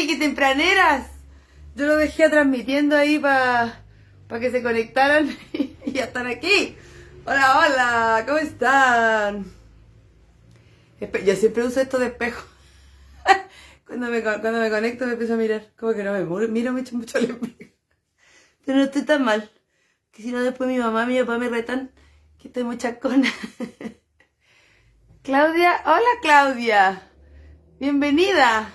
¡Ay, qué tempraneras! Yo lo dejé transmitiendo ahí para que se conectaran y ya están aquí. Hola, hola, ¿cómo están? Yo siempre uso esto de espejo. Cuando me conecto me empiezo a mirar. Como que no miro mucho al espejo. Pero no estoy tan mal. Que si no después mi mamá y mi papá me retan que estoy muy chacona. Claudia, hola Claudia. Bienvenida.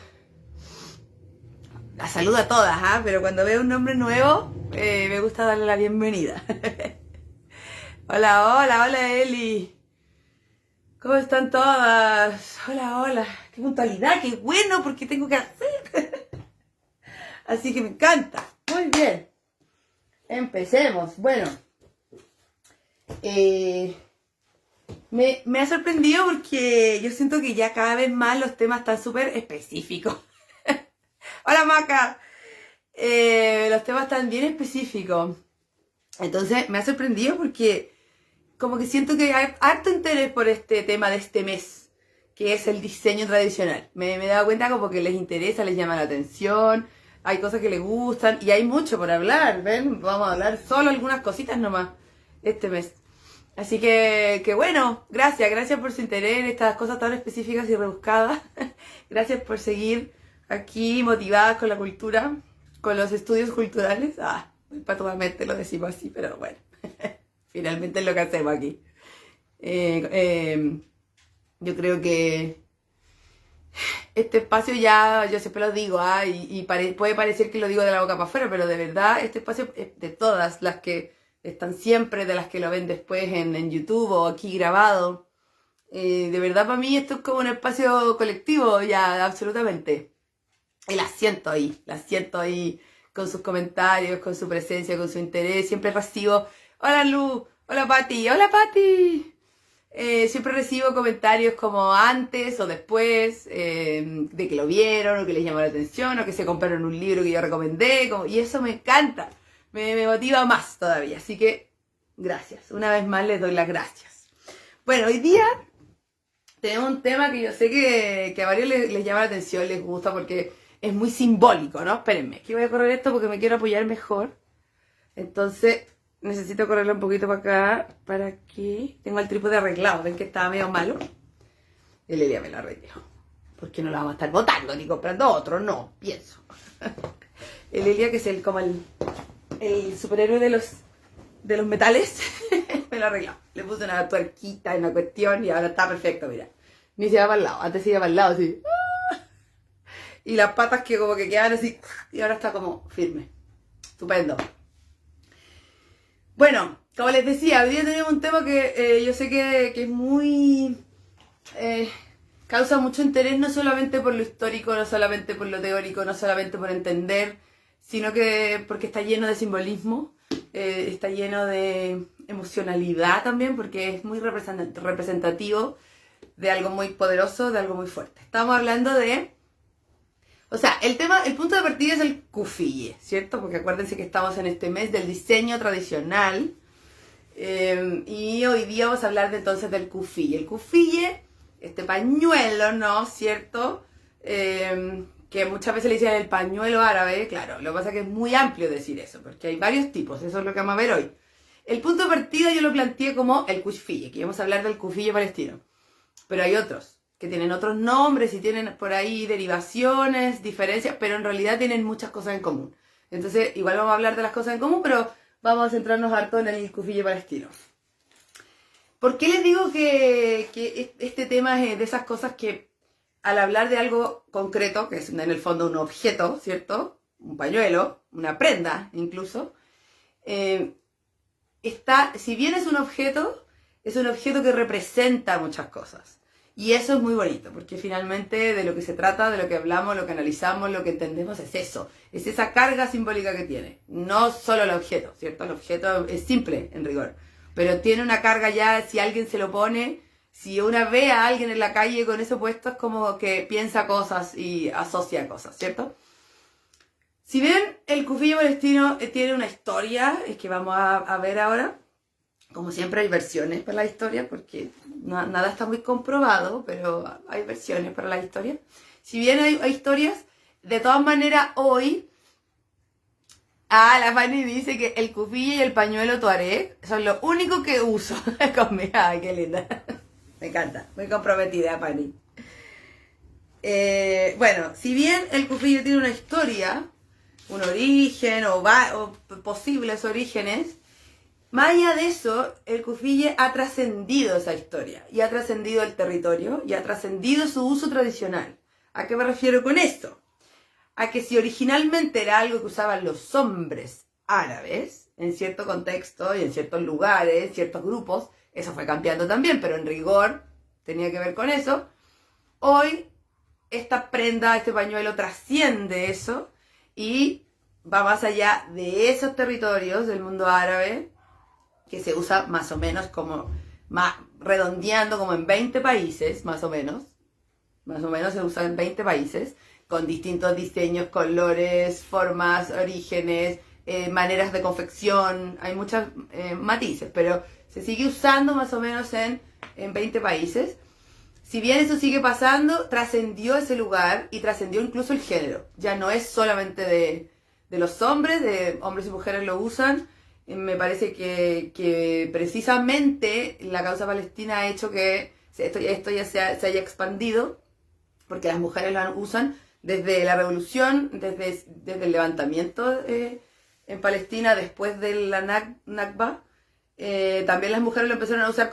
La saludo a todas, ¿ah? Pero cuando veo un nombre nuevo, me gusta darle la bienvenida. Hola, hola, hola Eli. ¿Cómo están todas? Hola, hola. Qué puntualidad, qué bueno, porque tengo que hacer. Así que me encanta. Muy bien. Empecemos. Bueno. Me ha sorprendido porque yo siento que ya cada vez más los temas están súper específicos. Hola Maca. Los temas están bien específicos. Entonces me ha sorprendido porque como que siento que hay harto interés por este tema de este mes, que es el diseño tradicional. Me he dado cuenta como que les interesa, les llama la atención, hay cosas que les gustan y hay mucho por hablar, ¿ven? Vamos a hablar solo algunas cositas nomás este mes. Así que bueno, gracias por su interés en estas cosas tan específicas y rebuscadas. Gracias por seguir aquí motivadas con la cultura, con los estudios culturales. Muy patudamente lo decimos así, pero bueno, finalmente es lo que hacemos aquí. Yo creo que este espacio ya, yo siempre lo digo, puede parecer que lo digo de la boca para afuera, pero de verdad este espacio es de todas las que están siempre, de las que lo ven después en YouTube o aquí grabado. De verdad para mí esto es como un espacio colectivo ya, absolutamente. Y la siento ahí con sus comentarios, con su presencia, con su interés. Siempre recibo, hola Lu, hola Pati, hola Pati. Siempre recibo comentarios como antes o después, de que lo vieron o que les llamó la atención o que se compraron un libro que yo recomendé, y eso me encanta, me motiva más todavía, así que gracias, una vez más les doy las gracias. Bueno, hoy día tenemos un tema que yo sé que a varios les llama la atención, les gusta porque es muy simbólico, ¿no? Espérenme, aquí voy a correr esto porque me quiero apoyar mejor, entonces necesito correrlo un poquito para acá, para que tengo el trípode arreglado. Ven que estaba medio malo. El Elia me lo arregló. Porque no lo vamos a estar botando ni comprando otro, no, pienso. El Elia, que es como el superhéroe de los metales, me lo arregló. Le puse una tuerquita y una cuestión y ahora está perfecto, mira. Ni se va para el lado, antes se iba para el lado así. Y las patas que como que quedan así, y ahora está como firme. Estupendo. Bueno, como les decía, hoy día tenemos un tema que yo sé que es muy... causa mucho interés, no solamente por lo histórico, no solamente por lo teórico, no solamente por entender, sino que porque está lleno de simbolismo, está lleno de emocionalidad también, porque es muy representativo de algo muy poderoso, de algo muy fuerte. Estamos hablando de... O sea, el punto de partida es el kufiyé, ¿cierto? Porque acuérdense que estamos en este mes del diseño tradicional. Y hoy día vamos a hablar entonces del kufiyé. El kufiyé, este pañuelo, ¿no? ¿Cierto? Que muchas veces le dicen el pañuelo árabe. Claro, lo que pasa es que es muy amplio decir eso, porque hay varios tipos. Eso es lo que vamos a ver hoy. El punto de partida yo lo planteé como el kufiyé, que vamos a hablar del kufiyé palestino. Pero hay otros que tienen otros nombres y tienen por ahí derivaciones, diferencias, pero en realidad tienen muchas cosas en común. Entonces, igual vamos a hablar de las cosas en común, pero vamos a centrarnos harto en el kufiyé palestino. ¿Por qué les digo que este tema es de esas cosas que al hablar de algo concreto, que es en el fondo un objeto, ¿cierto? Un pañuelo, una prenda incluso, si bien es un objeto que representa muchas cosas. Y eso es muy bonito, porque finalmente de lo que se trata, de lo que hablamos, lo que analizamos, lo que entendemos es eso. Es esa carga simbólica que tiene. No solo el objeto, ¿cierto? El objeto es simple, en rigor. Pero tiene una carga ya, si alguien se lo pone, si una ve a alguien en la calle con eso puesto, es como que piensa cosas y asocia cosas, ¿cierto? Si bien el kufiyé palestino tiene una historia, es que vamos a ver ahora, como siempre hay versiones para la historia, porque nada está muy comprobado, pero hay versiones para la historia. Si bien hay historias, de todas maneras, hoy, la Fanny dice que el cufille y el pañuelo tuareg son lo único que uso conmigo. Ay, qué linda. Me encanta, muy comprometida, Fanny. Bueno, si bien el cufille tiene una historia, un origen o posibles orígenes, más allá de eso, el cufille ha trascendido esa historia y ha trascendido el territorio y ha trascendido su uso tradicional. ¿A qué me refiero con esto? A que si originalmente era algo que usaban los hombres árabes, en cierto contexto y en ciertos lugares, ciertos grupos, eso fue cambiando también, pero en rigor tenía que ver con eso. Hoy, esta prenda, este pañuelo trasciende eso y va más allá de esos territorios del mundo árabe, que se usa más o menos como, redondeando como en 20 países, más o menos se usa en 20 países, con distintos diseños, colores, formas, orígenes, maneras de confección, hay muchos matices, pero se sigue usando más o menos en 20 países. Si bien eso sigue pasando, trascendió ese lugar y trascendió incluso el género. Ya no es solamente de los hombres, de hombres y mujeres lo usan. Me parece que precisamente la causa palestina ha hecho que esto ya se haya expandido, porque las mujeres lo usan desde la revolución, desde el levantamiento en Palestina después de la Nakba. También las mujeres lo empezaron a usar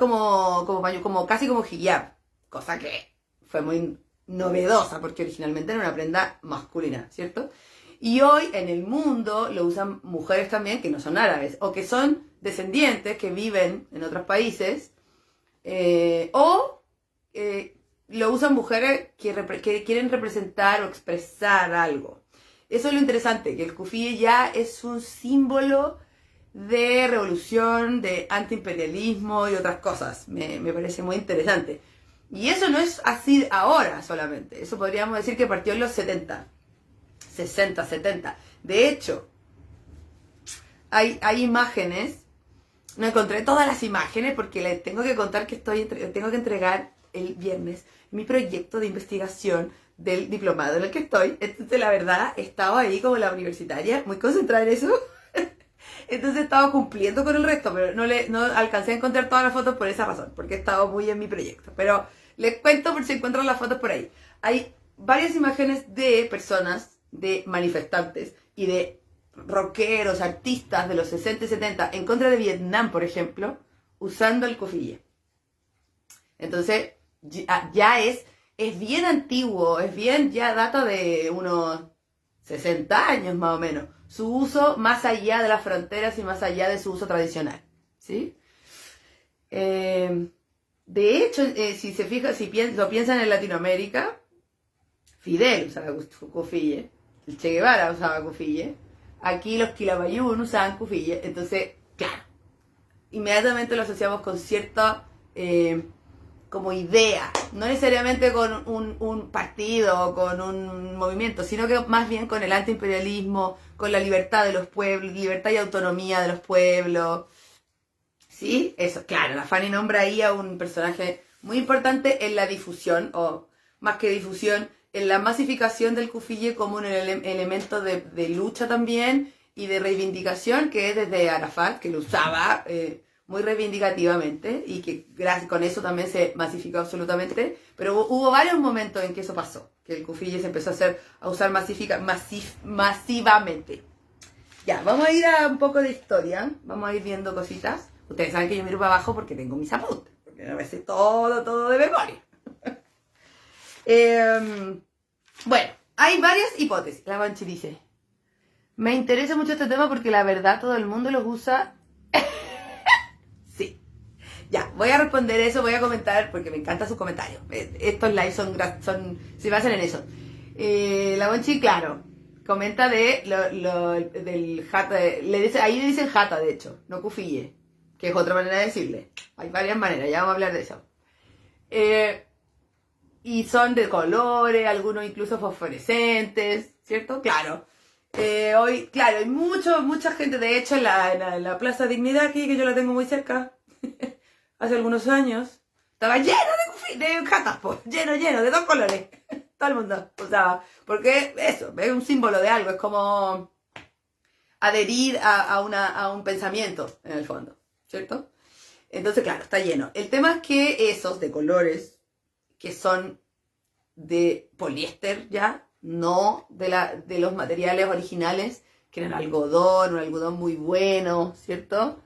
casi como hijab, cosa que fue muy novedosa porque originalmente era una prenda masculina, ¿cierto? Y hoy en el mundo lo usan mujeres también que no son árabes o que son descendientes que viven en otros países, lo usan mujeres que quieren representar o expresar algo. Eso es lo interesante, que el cufille ya es un símbolo de revolución, de antiimperialismo y otras cosas. Me parece muy interesante. Y eso no es así ahora solamente. Eso podríamos decir que partió en los 70, 60, 70. De hecho, hay imágenes. No encontré todas las imágenes porque les tengo que contar que tengo que entregar el viernes mi proyecto de investigación del diplomado en el que estoy. Entonces, la verdad, he estado ahí como la universitaria, muy concentrada en eso. Entonces he estado cumpliendo con el resto, pero no alcancé a encontrar todas las fotos por esa razón, porque he estado muy en mi proyecto. Pero les cuento por si encuentran las fotos por ahí. Hay varias imágenes de personas, de manifestantes y de rockeros, artistas de los 60 y 70 en contra de Vietnam, por ejemplo, usando el cufille. Entonces, ya es bien antiguo, ya data de unos 60 años más o menos, su uso más allá de las fronteras y más allá de su uso tradicional, ¿sí? De hecho, si se fija, lo piensan en Latinoamérica, Fidel usaba cufille, el Che Guevara usaba cufille, aquí los Quilapayún usaban cufille, entonces, claro, inmediatamente lo asociamos con cierta como idea, no necesariamente con un partido o con un movimiento, sino que más bien con el antiimperialismo, con la libertad de los pueblos, libertad y autonomía de los pueblos. ¿Sí? Eso, claro, la Fanny nombra ahí a un personaje muy importante en la difusión, o más que difusión, en la masificación del cufille como un elemento de lucha también y de reivindicación, que es desde Arafat, que lo usaba muy reivindicativamente y que con eso también se masificó absolutamente, pero hubo varios momentos en que eso pasó, que el cufille se empezó a usar masivamente. Ya, vamos a ir a un poco de historia, vamos a ir viendo cositas. Ustedes saben que yo miro para abajo porque tengo mis apuntes, porque no me sé todo de memoria. Bueno, hay varias hipótesis. La Banchi dice, me interesa mucho este tema porque la verdad todo el mundo los usa. Sí. Ya, voy a responder eso, voy a comentar porque me encanta sus comentarios. Estos lives se basan en eso. La Banchi, claro, comenta del jata. Ahí le dicen jata, de hecho, no cufille, que es otra manera de decirle. Hay varias maneras, ya vamos a hablar de eso. Y son de colores, algunos incluso fosforescentes, ¿cierto? Claro. Hoy, claro, hay mucha gente, de hecho, en la Plaza Dignidad aquí, que yo la tengo muy cerca, hace algunos años, estaba lleno de jatas, pues, lleno, de dos colores. todo el mundo usaba. Porque eso, es un símbolo de algo, es como adherir a un pensamiento, en el fondo, ¿cierto? Entonces, claro, está lleno. El tema es que esos de colores, que son de poliéster ya, no de los materiales originales, que eran un algodón muy bueno, ¿cierto?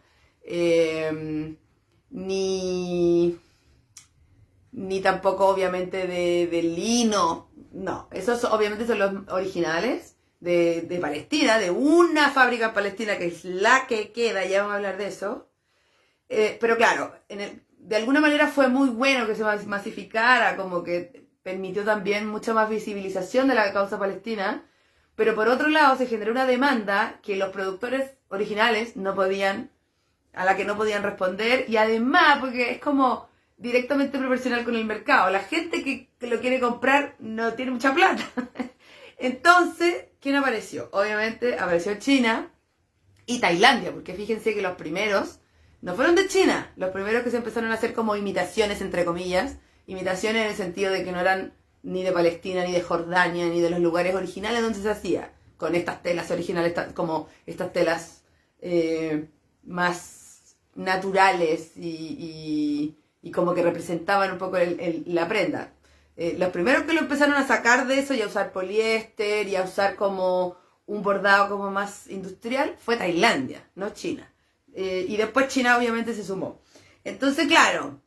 Ni tampoco obviamente de lino, no, esos obviamente son los originales de Palestina, de una fábrica en Palestina que es la que queda, ya vamos a hablar de eso. Pero claro, de alguna manera fue muy bueno que se masificara, como que permitió también mucha más visibilización de la causa palestina, pero por otro lado se generó una demanda que los productores originales a la que no podían responder, y además, porque es como directamente proporcional con el mercado, la gente que lo quiere comprar no tiene mucha plata. Entonces, ¿quién apareció? Obviamente apareció China y Tailandia, porque fíjense que los primeros no fueron de China, los primeros que se empezaron a hacer como imitaciones, entre comillas, imitaciones en el sentido de que no eran ni de Palestina, ni de Jordania, ni de los lugares originales donde se hacía, con estas telas originales, como estas telas más naturales y como que representaban un poco la prenda. Los primeros que lo empezaron a sacar de eso y a usar poliéster y a usar como un bordado como más industrial fue Tailandia, no China. Y después China obviamente se sumó. Entonces, claro,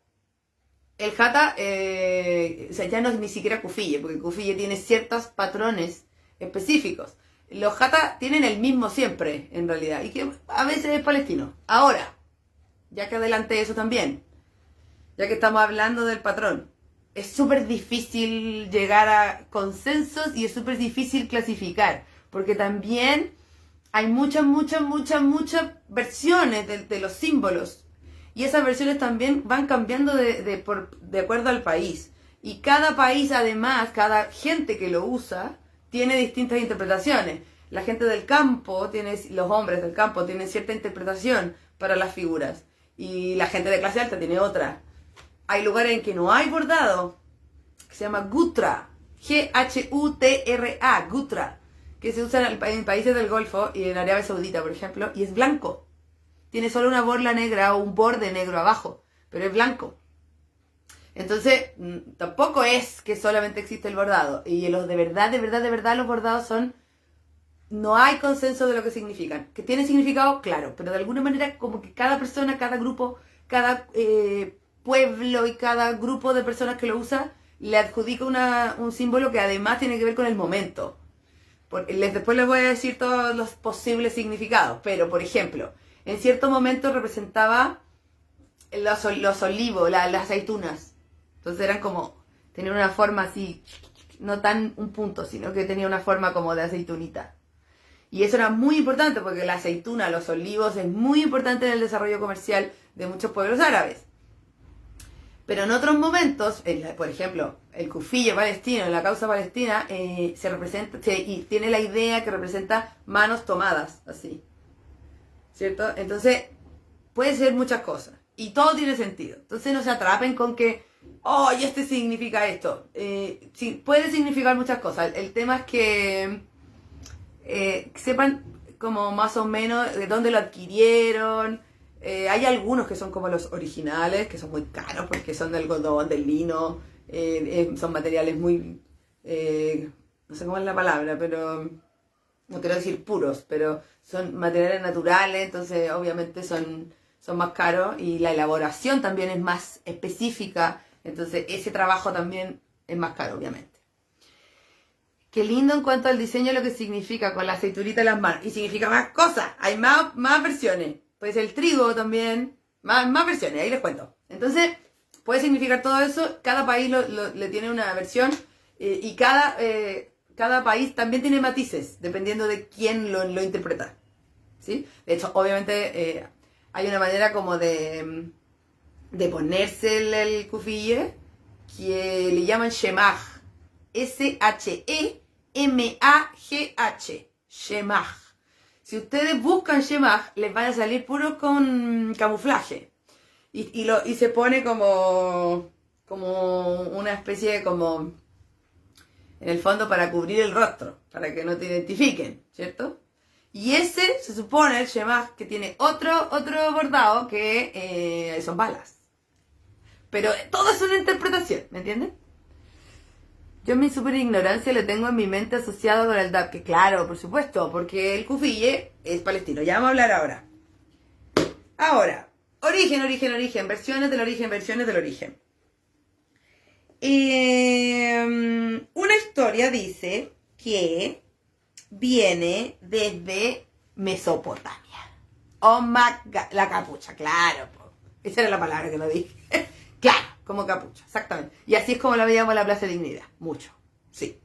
el jata, o sea, ya no es ni siquiera kufiyé, porque kufiyé tiene ciertos patrones específicos. Los jata tienen el mismo siempre, en realidad, y que a veces es palestino. Ahora, ya que adelanté eso también, ya que estamos hablando del patrón, es súper difícil llegar a consensos y es súper difícil clasificar, porque también hay muchas versiones de los símbolos. Y esas versiones también van cambiando de acuerdo al país. Y cada país, además, cada gente que lo usa, tiene distintas interpretaciones. La gente del campo, los hombres del campo, tienen cierta interpretación para las figuras. Y la gente de clase alta tiene otra. Hay lugares en que no hay bordado, que se llama gutra. G-H-U-T-R-A, gutra. Que se usa en países del Golfo y en Arabia Saudita, por ejemplo, y es blanco. Tiene solo una borla negra o un borde negro abajo, pero es blanco. Entonces, tampoco es que solamente existe el bordado. Y los de verdad, los bordados son... No hay consenso de lo que significan. ¿Que tienen significado? Claro, pero de alguna manera como que cada persona, cada grupo, cada pueblo y cada grupo de personas que lo usa le adjudica un símbolo que además tiene que ver con el momento. Después les voy a decir todos los posibles significados, pero por ejemplo, en cierto momento representaba los olivos, las aceitunas. Entonces eran como, tenían una forma así, no tan un punto, sino que tenía una forma como de aceitunita. Y eso era muy importante porque la aceituna, los olivos, es muy importante en el desarrollo comercial de muchos pueblos árabes. Pero en otros momentos, por ejemplo, el kufiyé palestino, en la causa palestina, y tiene la idea que representa manos tomadas, así. ¿Cierto? Entonces, puede ser muchas cosas. Y todo tiene sentido. Entonces no se atrapen con que, oh, y este significa esto. Sí, puede significar muchas cosas. El tema es que sepan como más o menos de dónde lo adquirieron. Hay algunos que son como los originales, que son muy caros porque son del algodón, del lino, son materiales muy, no sé cómo es la palabra, pero no quiero decir puros, pero son materiales naturales, entonces obviamente son más caros y la elaboración también es más específica, entonces ese trabajo también es más caro, obviamente. Qué lindo en cuanto al diseño lo que significa con la aceitunita en las manos. Y significa más cosas, hay más versiones. Pues el trigo también, más versiones, ahí les cuento. Entonces, puede significar todo eso, cada país le tiene una versión y cada país también tiene matices, dependiendo de quién lo interpreta. ¿Sí? De hecho, obviamente hay una manera como de ponerse el kufiyé que le llaman shemaj. S-H-E-M-A-G-H. Shemaj. Si ustedes buscan shemaj, les van a salir puros con camuflaje. Y se pone como una especie de como En el fondo para cubrir el rostro, para que no te identifiquen, ¿cierto? Y ese se supone, el shemaj, que tiene otro bordado que son balas. Pero todo es una interpretación, ¿me entienden? Yo en mi super ignorancia le tengo en mi mente asociado con el dab, que claro, por supuesto, porque el kufiyeh es palestino. Ya vamos a hablar ahora. Ahora, origen, versiones del origen. Una historia dice que viene desde Mesopotamia. Oh my God, la capucha, claro. Esa era la palabra que lo dije. Claro, como capucha, exactamente. Y así es como la veíamos en la Plaza de Dignidad. Mucho, sí.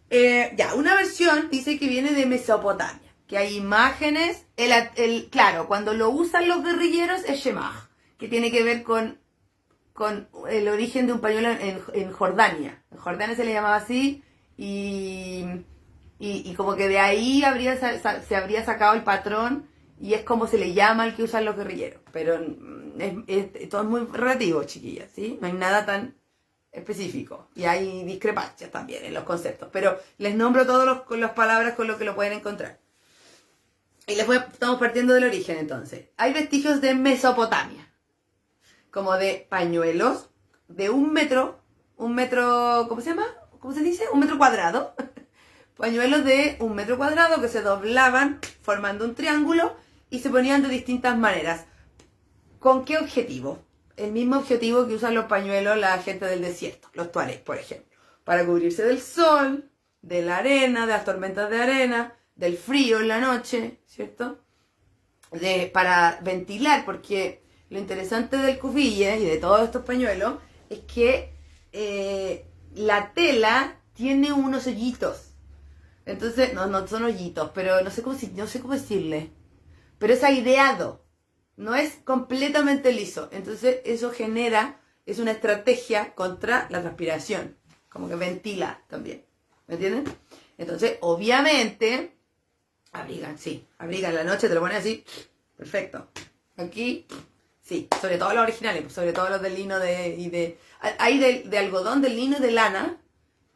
Ya, una versión dice que viene de Mesopotamia, que hay imágenes, claro, cuando lo usan los guerrilleros es shemaj, que tiene que ver con el origen de un pañuelo en Jordania. En Jordania se le llamaba así y como que de ahí se habría sacado el patrón y es como se le llama al que usan los guerrilleros. Pero todo es muy relativo, chiquillas, ¿sí? No hay nada tan específico y hay discrepancias también en los conceptos, pero les nombro todas las palabras con lo que lo pueden encontrar. Y estamos partiendo del origen entonces. Hay vestigios de Mesopotamia, como de pañuelos de 1 metro, ¿cómo se llama? ¿Cómo se dice? 1 metro cuadrado. Pañuelos de 1 metro cuadrado que se doblaban formando un triángulo y se ponían de distintas maneras. ¿Con qué objetivo? El mismo objetivo que usan los pañuelos la gente del desierto, los tuareg, por ejemplo, para cubrirse del sol, de la arena, de las tormentas de arena, del frío en la noche, ¿cierto? Para ventilar, porque lo interesante del kufiyeh y de todos estos pañuelos es que la tela tiene unos hoyitos. Entonces, no son hoyitos, pero no sé cómo decirle. Pero es aireado. No es completamente liso. Entonces eso es una estrategia contra la transpiración. Como que ventila también. ¿Me entienden? Entonces, obviamente, abrigan la noche, te lo pones así. Perfecto. Aquí, sí, sobre todo los originales, sobre todo los de lino hay de algodón, de lino y de lana.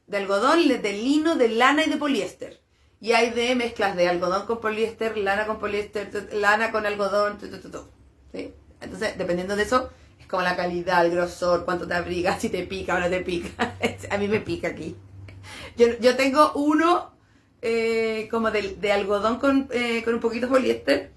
De algodón, de lino, de lana y de poliéster. Y hay de mezclas de algodón con poliéster, lana con poliéster, lana con algodón, ¿sí? Entonces, dependiendo de eso, es como la calidad, el grosor, cuánto te abrigas, si te pica o no te pica. A mí me pica aquí. Yo tengo uno como de algodón con un poquito de poliéster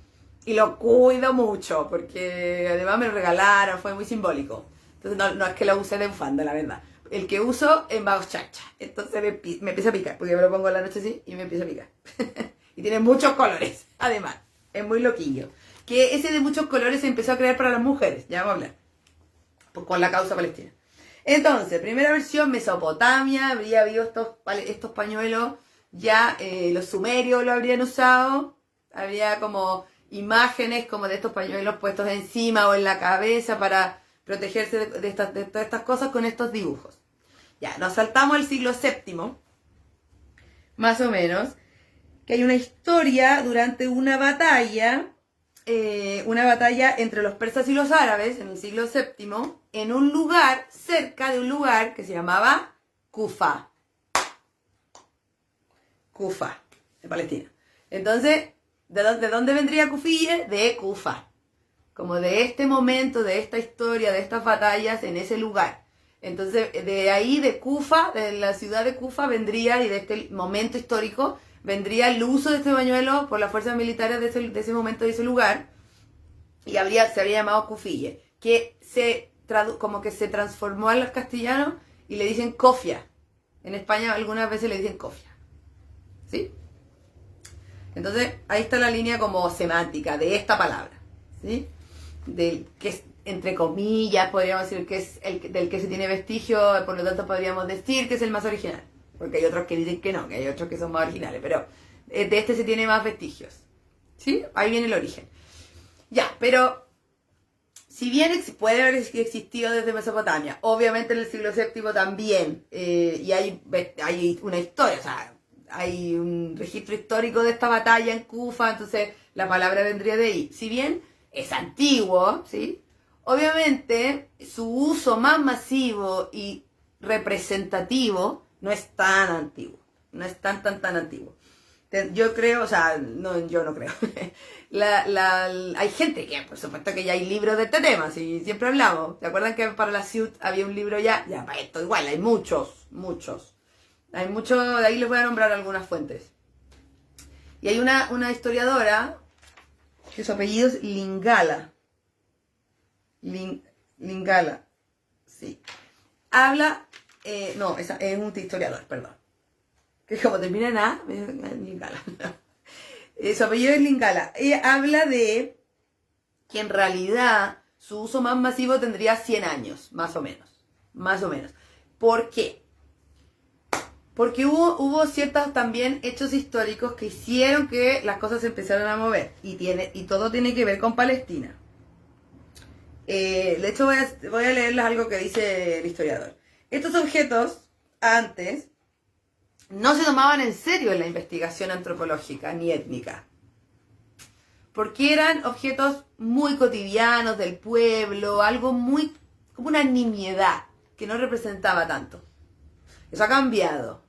y lo cuido mucho porque además me lo regalaron, fue muy simbólico. Entonces, no es que lo use de bufanda, la verdad. El que uso en chacha. Entonces me empieza a picar, porque yo me lo pongo en la noche así y me empieza a picar. Y tiene muchos colores, además. Es muy loquillo. Que ese de muchos colores se empezó a crear para las mujeres. Ya vamos a hablar. Con la causa palestina. Entonces, primera versión, Mesopotamia. Habría habido estos pañuelos. Ya los sumerios lo habrían usado. Habría como imágenes como de estos pañuelos puestos encima o en la cabeza para protegerse de todas estas cosas con estos dibujos. Ya, nos saltamos al siglo VII, más o menos, que hay una historia durante una batalla entre los persas y los árabes en el siglo VII, en un lugar, cerca de un lugar que se llamaba Kufa. Kufa, de Palestina. Entonces, ¿de dónde vendría kufiyeh? De Kufa. Como de este momento, de esta historia, de estas batallas en ese lugar. Entonces, de ahí, de Kufa, de la ciudad de Kufa, vendría, y de este momento histórico, vendría el uso de este pañuelo por las fuerzas militares de ese momento, de ese lugar, y se habría llamado kufiyeh, que como que se transformó a los castellanos y le dicen cofia. En España algunas veces le dicen cofia. ¿Sí? Entonces, ahí está la línea como semántica de esta palabra. ¿Sí? Que es, entre comillas, podríamos decir que es del que se tiene vestigio, por lo tanto podríamos decir que es el más original, porque hay otros que dicen que no, que hay otros que son más originales, pero de este se tiene más vestigios, ¿sí? Ahí viene el origen. Ya, pero si bien puede haber existido desde Mesopotamia, obviamente en el siglo VII también, y hay una historia, o sea, hay un registro histórico de esta batalla en Kufa, entonces la palabra vendría de ahí. Si bien es antiguo, ¿sí? Obviamente su uso más masivo y representativo no es tan antiguo, no es tan antiguo. Yo creo, o sea, no, yo no creo. Hay gente que, por supuesto que ya hay libros de este tema, si siempre hablamos. ¿Se acuerdan que para la CIUT había un libro ya? Ya, para esto igual, hay muchos. Hay muchos, de ahí les voy a nombrar algunas fuentes. Y hay una historiadora, que su apellido es Lingala. Lingala, sí. Habla, no, es un historiador, perdón. Que como termina en A, Lingala. Su apellido es Lingala. Ella habla de que en realidad su uso más masivo tendría 100 años, más o menos. Más o menos. ¿Por qué? Porque hubo ciertos también hechos históricos que hicieron que las cosas se empezaran a mover. Y todo tiene que ver con Palestina. De hecho, voy a leerles algo que dice el historiador. Estos objetos, antes, no se tomaban en serio en la investigación antropológica ni étnica. Porque eran objetos muy cotidianos del pueblo, algo muy, como una nimiedad, que no representaba tanto. Eso ha cambiado,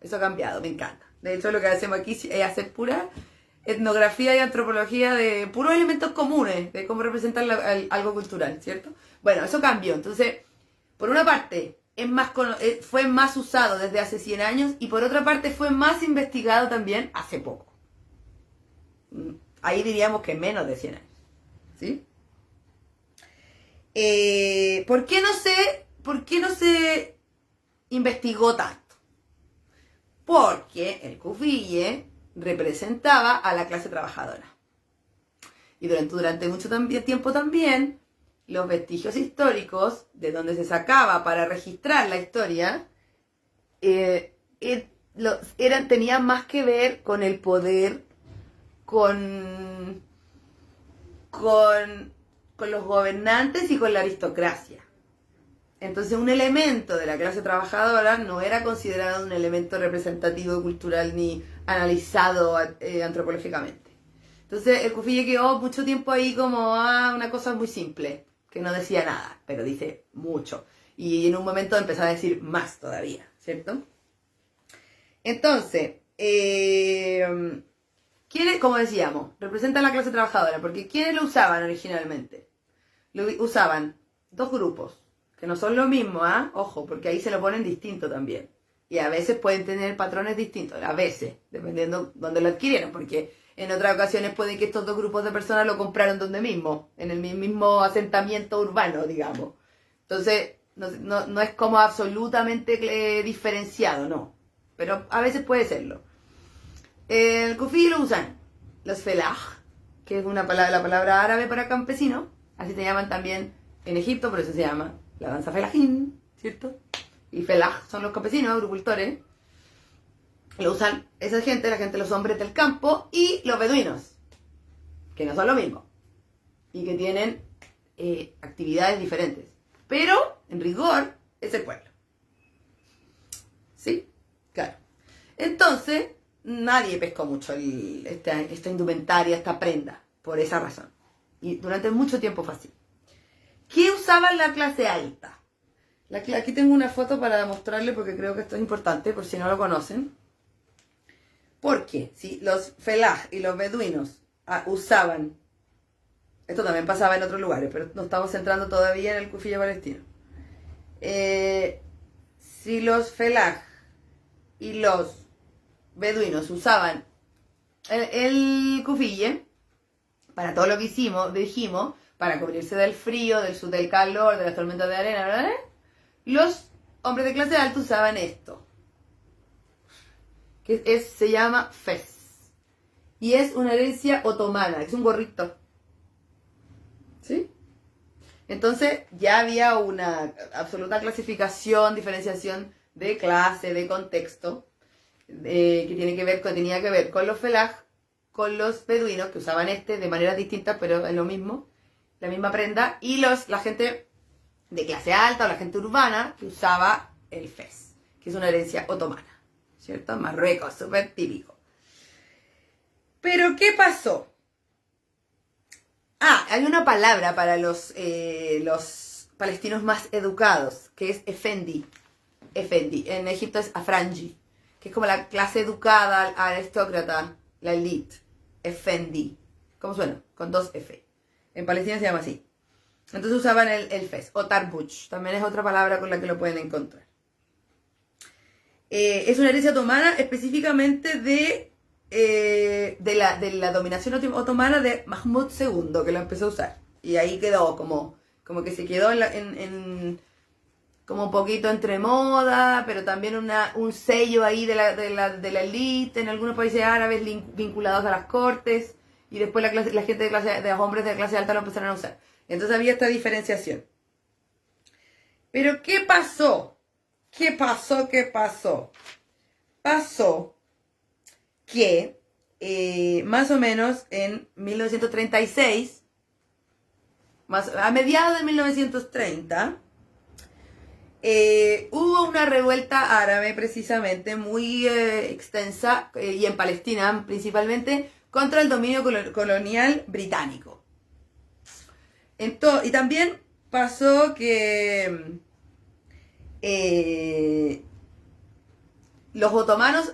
me encanta. De hecho, lo que hacemos aquí es hacer pura etnografía y antropología de puros elementos comunes, de cómo representar algo cultural, ¿cierto? Bueno, eso cambió. Entonces, por una parte, fue más usado desde hace 100 años y por otra parte fue más investigado también hace poco. Ahí diríamos que menos de 100 años. ¿Sí? ¿Por qué no se investigó tanto? Porque el kufiyé representaba a la clase trabajadora. Y durante mucho tiempo también, los vestigios históricos, de donde se sacaba para registrar la historia, tenían más que ver con el poder, con los gobernantes y con la aristocracia. Entonces un elemento de la clase trabajadora no era considerado un elemento representativo cultural ni analizado antropológicamente. Entonces el kufiyé quedó mucho tiempo ahí como una cosa muy simple, que no decía nada, pero dice mucho. Y en un momento empezó a decir más todavía, ¿cierto? Entonces, ¿quiénes, como decíamos, representan a la clase trabajadora? Porque ¿quiénes lo usaban originalmente? Lo usaban dos grupos, que no son lo mismo, Ojo, porque ahí se lo ponen distinto también. Y a veces pueden tener patrones distintos, a veces, dependiendo dónde lo adquirieron, porque en otras ocasiones puede que estos dos grupos de personas lo compraron donde mismo, en el mismo asentamiento urbano, digamos. Entonces, no es como absolutamente diferenciado, no. Pero a veces puede serlo. El kufiyé lo usan los felaj, que es la palabra árabe para campesino, así se llaman también en Egipto, por eso se llama la danza felajín, ¿cierto? Y felaj son los campesinos, agricultores. Lo usan esa gente, los hombres del campo, y los beduinos, que no son lo mismo, y que tienen actividades diferentes. Pero, en rigor, es el pueblo. ¿Sí? Claro. Entonces, nadie pescó mucho esta indumentaria, esta prenda, por esa razón. Y durante mucho tiempo fue así. ¿Qué usaba la clase alta? Aquí tengo una foto para mostrarle porque creo que esto es importante, por si no lo conocen. Porque si los felaj y los beduinos usaban, esto también pasaba en otros lugares, pero nos estamos centrando todavía en el kufiyé palestino. Si los felaj y los beduinos usaban el kufiyé para todo lo que dijimos, para cubrirse del frío, del calor, de las tormentas de arena, ¿verdad? Los hombres de clase alta usaban esto, que se llama fez, y es una herencia otomana, es un gorrito, ¿sí? Entonces ya había una absoluta clasificación, diferenciación de clase, de contexto, que tenía que ver con los felaj, con los beduinos, que usaban de maneras distintas, pero es lo mismo, la misma prenda, y la gente de clase alta o la gente urbana que usaba el fez, que es una herencia otomana, ¿cierto? Marruecos, súper típico. Pero, ¿qué pasó? Hay una palabra para los palestinos más educados, que es efendi. Efendi. En Egipto es afranji. que es como la clase educada, aristócrata, la elite, Effendi. ¿Cómo suena? Con 2 F. En Palestina se llama así. Entonces usaban el fez, o tarbuch, también es otra palabra con la que lo pueden encontrar. Es una herencia otomana específicamente de la dominación otomana de Mahmud II, que lo empezó a usar. Y ahí quedó, como que se quedó como un poquito entre moda, pero también un sello ahí de la elite en algunos países árabes vinculados a las cortes, y después la gente de los hombres de clase alta lo empezaron a usar. Entonces había esta diferenciación. Pero ¿qué pasó? ¿Qué pasó? Pasó que más o menos en 1936, a mediados de 1930, hubo una revuelta árabe precisamente muy extensa, y en Palestina principalmente, contra el dominio colonial británico. Y también pasó que los otomanos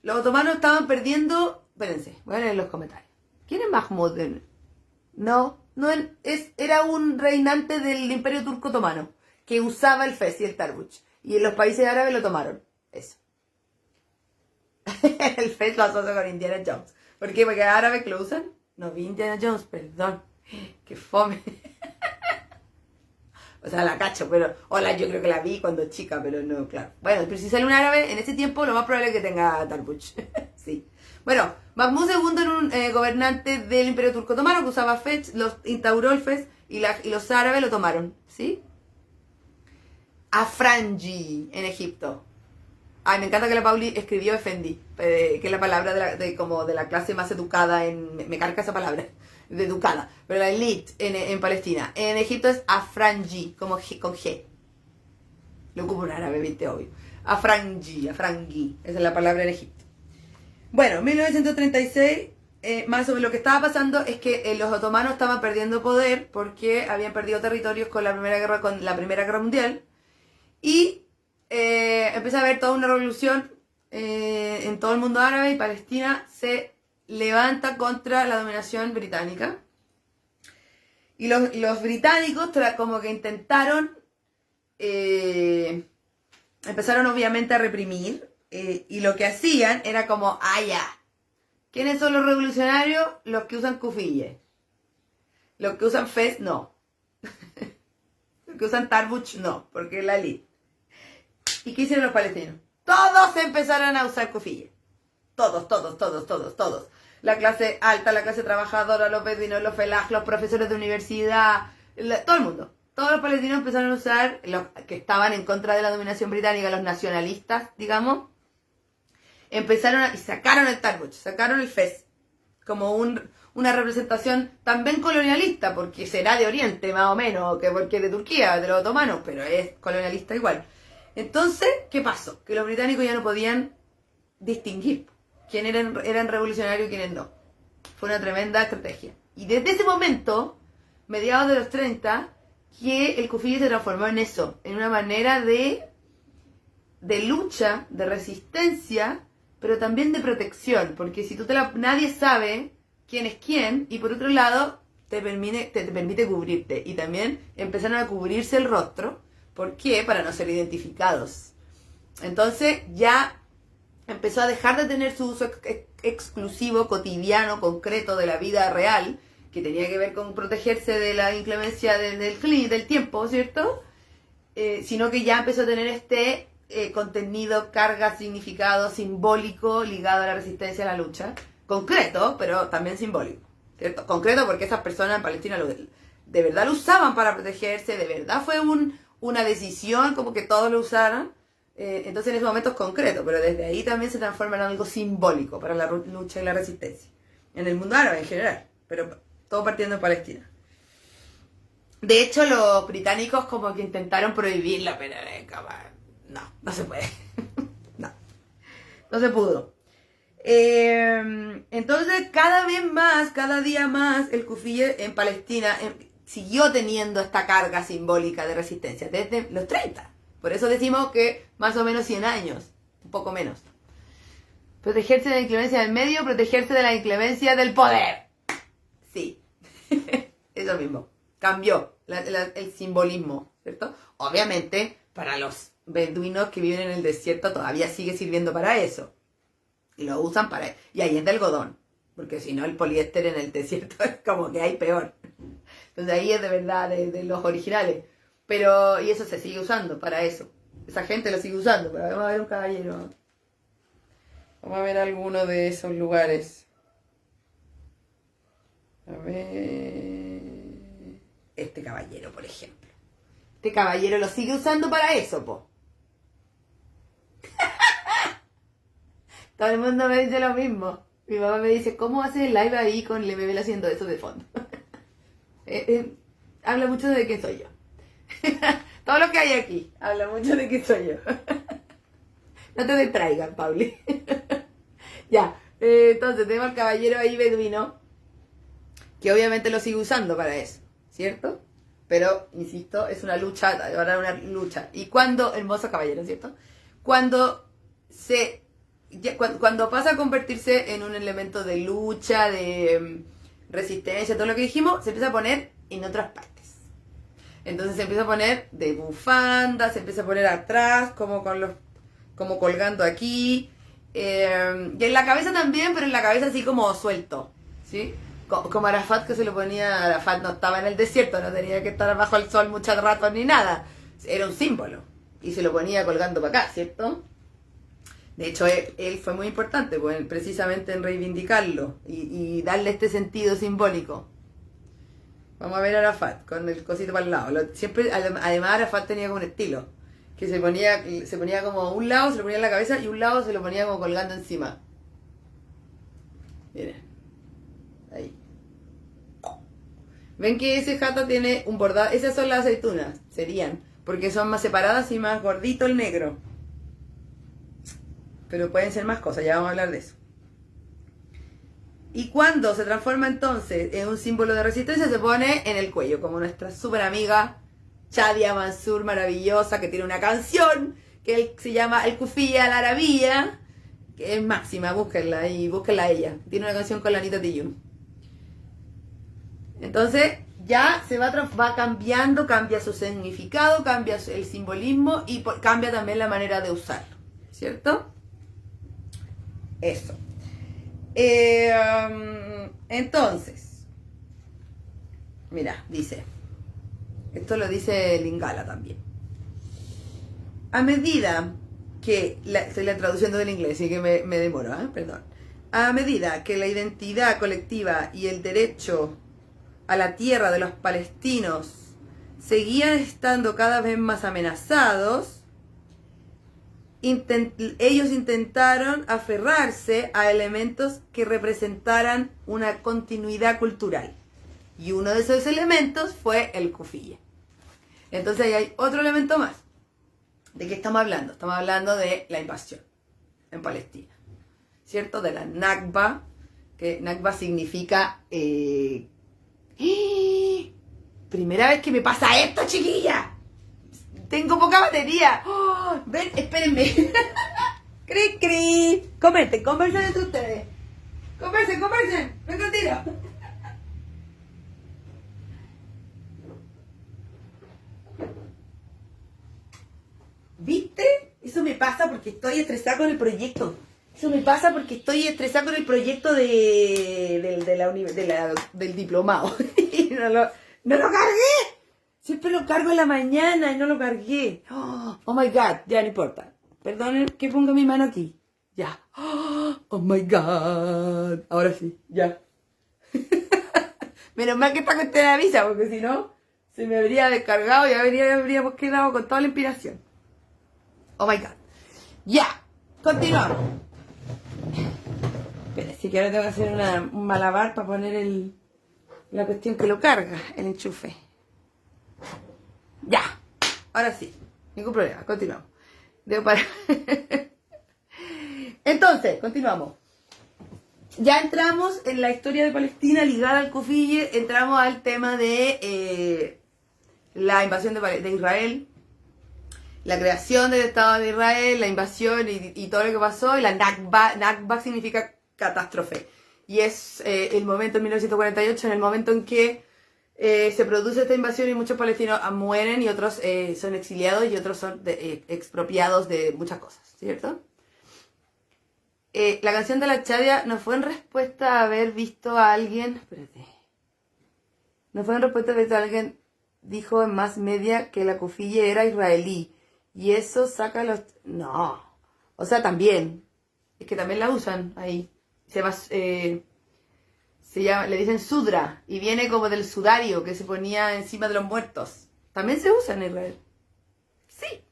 estaban perdiendo. Espérense, voy a leer los comentarios. ¿Quién es Mahmud? No era un reinante del Imperio Turco Otomano que usaba el fez y el tarbuch, y en los países árabes lo tomaron. Eso. El fez lo asocio con Indiana Jones. ¿Por qué? Porque árabes que lo usan. No vi Indiana Jones, perdón. Qué fome. O sea, la cacho, pero... yo creo que la vi cuando chica, pero no, claro. Bueno, pero si sale un árabe, en ese tiempo lo más probable es que tenga tarbuch. Sí. Bueno, Mahmud II era un gobernante del Imperio Turco Otomano que usaba fez, instauró el fez, y los árabes lo tomaron, ¿sí? Afranji, en Egipto. Ay, me encanta que la Pauli escribió Effendi, que es la palabra como de la clase más educada me carga esa palabra, de educada. Pero la elite en Palestina. En Egipto es Afranji, como con G. Lo ocupo en árabe, viste, obvio. Afranji, esa es la palabra en Egipto. Bueno, 1936, más o menos lo que estaba pasando es que los otomanos estaban perdiendo poder porque habían perdido territorios con la Primera Guerra Mundial. Y empieza a haber toda una revolución en todo el mundo árabe, y Palestina se levanta contra la dominación británica. Y los británicos como que intentaron, empezaron obviamente a reprimir, y lo que hacían era como, ya, ¿quiénes son los revolucionarios? Los que usan kufiyeh. Los que usan fez, no. Los que usan tarbuch, no, porque es la elite. ¿Y qué hicieron los palestinos? Todos empezaron a usar kufiyeh. Todos. La clase alta, la clase trabajadora, los beduinos, los felaj, los profesores de universidad, todo el mundo. Todos los palestinos empezaron a usar, los que estaban en contra de la dominación británica, los nacionalistas, digamos, y sacaron el tarbuch, sacaron el fez, como una representación también colonialista, porque será de Oriente más o menos, que porque de Turquía, de los otomanos, pero es colonialista igual. Entonces, ¿qué pasó? Que los británicos ya no podían distinguir quiénes eran revolucionarios y quiénes no. Fue una tremenda estrategia. Y desde ese momento, mediados de los 30, que el kufiyeh se transformó en eso, en una manera de lucha, de resistencia, pero también de protección, porque si nadie sabe quién es quién, y por otro lado, te permite cubrirte. Y también empezaron a cubrirse el rostro. ¿Por qué? Para no ser identificados. Entonces ya empezó a dejar de tener su uso exclusivo, cotidiano, concreto de la vida real, que tenía que ver con protegerse de la inclemencia del tiempo, ¿cierto? Sino que ya empezó a tener este contenido, carga, significado simbólico ligado a la resistencia a la lucha. Concreto, pero también simbólico, ¿cierto? Concreto porque esas personas en Palestina de verdad lo usaban para protegerse, de verdad fue una decisión como que todos lo usaran. Entonces en ese momento es concreto, pero desde ahí también se transforma en algo simbólico para la lucha y la resistencia. En el mundo árabe en general, pero todo partiendo de Palestina. De hecho, los británicos como que intentaron prohibirla, pero no se puede. No se pudo. Entonces, cada día más, el kufiyeh en Palestina siguió teniendo esta carga simbólica de resistencia desde los 30. Por eso decimos que más o menos 100 años un poco menos. Protegerse de la inclemencia del medio, protegerse de la inclemencia del poder. Sí, eso mismo. Cambió el simbolismo, ¿cierto? Obviamente, para los beduinos que viven en el desierto todavía sigue sirviendo para eso. Y lo usan para... Y ahí es de algodón. Porque si no, el poliéster en el desierto es como que hay peor. Entonces ahí es de verdad de los originales. Pero... Y eso se sigue usando para eso. Esa gente lo sigue usando. Pero vamos a ver un caballero. Vamos a ver alguno de esos lugares. A ver... Este caballero, por ejemplo. Este caballero lo sigue usando para eso, po. Todo el mundo me dice lo mismo. Mi mamá me dice, ¿cómo haces el live ahí con Lemebel haciendo eso de fondo? Habla mucho de quién soy yo. Todo lo que hay aquí habla mucho de quién soy yo. No te distraigan, Pauli. Ya, entonces tenemos al caballero ahí beduino, que obviamente lo sigue usando para eso, ¿cierto? Pero, insisto, es una lucha, ahora una lucha. Y cuando, hermoso caballero, ¿cierto? Cuando pasa a convertirse en un elemento de lucha, de resistencia, todo lo que dijimos, se empieza a poner en otras partes. Entonces se empieza a poner de bufanda, se empieza a poner atrás, como colgando aquí. Y en la cabeza también, pero en la cabeza así como suelto, ¿sí? Como Arafat, que se lo ponía. Arafat no estaba en el desierto, no tenía que estar bajo el sol muchos ratos ni nada. Era un símbolo. Y se lo ponía colgando para acá, ¿cierto? De hecho, él fue muy importante, pues, precisamente en reivindicarlo y darle este sentido simbólico. Vamos a ver a Arafat con el cosito para el lado. Siempre, además, Arafat tenía como un estilo. Que se ponía como un lado, se lo ponía en la cabeza y un lado se lo ponía como colgando encima. Miren. Ahí. ¿Ven que ese jato tiene un bordado? Esas son las aceitunas, serían. Porque son más separadas y más gordito el negro. Pero pueden ser más cosas, ya vamos a hablar de eso. Y cuando se transforma entonces en un símbolo de resistencia, se pone en el cuello, como nuestra súper amiga Shadia Mansour, maravillosa, que tiene una canción que se llama El Kufiya al Arabía, que es máxima, búsquenla y búsquenla a ella. Tiene una canción con la Anita Tijoux. Entonces ya se va cambiando, cambia su significado, cambia el simbolismo y cambia también la manera de usarlo, ¿cierto? Eso. Entonces, mira, dice, esto lo dice Lingala también. A medida que, estoy traduciendo del inglés, así que me demoro, perdón. A medida que la identidad colectiva y el derecho a la tierra de los palestinos seguían estando cada vez más amenazados, ellos intentaron aferrarse a elementos que representaran una continuidad cultural. Y uno de esos elementos fue el kufiya. Entonces ahí hay otro elemento más. ¿De qué estamos hablando? Estamos hablando de la invasión en Palestina, ¿cierto? De la Nakba, que Nakba significa... Primera vez que me pasa esto, chiquilla. Tengo poca batería. Oh, ven, espérenme. Cri, cri. Conversen entre ustedes. Conversen. Venga, tiro. ¿Viste? Eso me pasa porque estoy estresada con el proyecto. Eso me pasa porque estoy estresada con el proyecto del diplomado. Y no lo cargué. Siempre lo cargo en la mañana y no lo cargué. Oh my God, ya no importa. Perdonen que ponga mi mano aquí. Ya. Oh my God. Ahora sí, ya. Menos mal que esta cuestión de avisa, porque si no, se me habría descargado y habríamos quedado con toda la inspiración. Oh my God. Ya. Continuamos. Pero sí que ahora tengo que hacer un malabar para poner la cuestión que lo carga, el enchufe. Ya, ahora sí, ningún problema, continuamos. Debo parar. Entonces, continuamos. Ya entramos en la historia de Palestina ligada al kufiya, entramos al tema de la invasión de Israel. la creación del Estado de Israel, la invasión y todo lo que pasó, y la Nakba significa catástrofe. Y es el momento en 1948, en el momento en que se produce esta invasión y muchos palestinos mueren y otros son exiliados y otros son expropiados de muchas cosas, ¿cierto? La canción de la Shadia no fue en respuesta a haber visto a alguien... Espérate. No fue en respuesta a haber visto a alguien... Dijo en Mass Media que la Kufiyé era israelí. Y eso saca los... No. O sea, también. Es que también la usan ahí. Se llama, le dicen sudra. Y viene como del sudario que se ponía encima de los muertos. También se usa en Israel.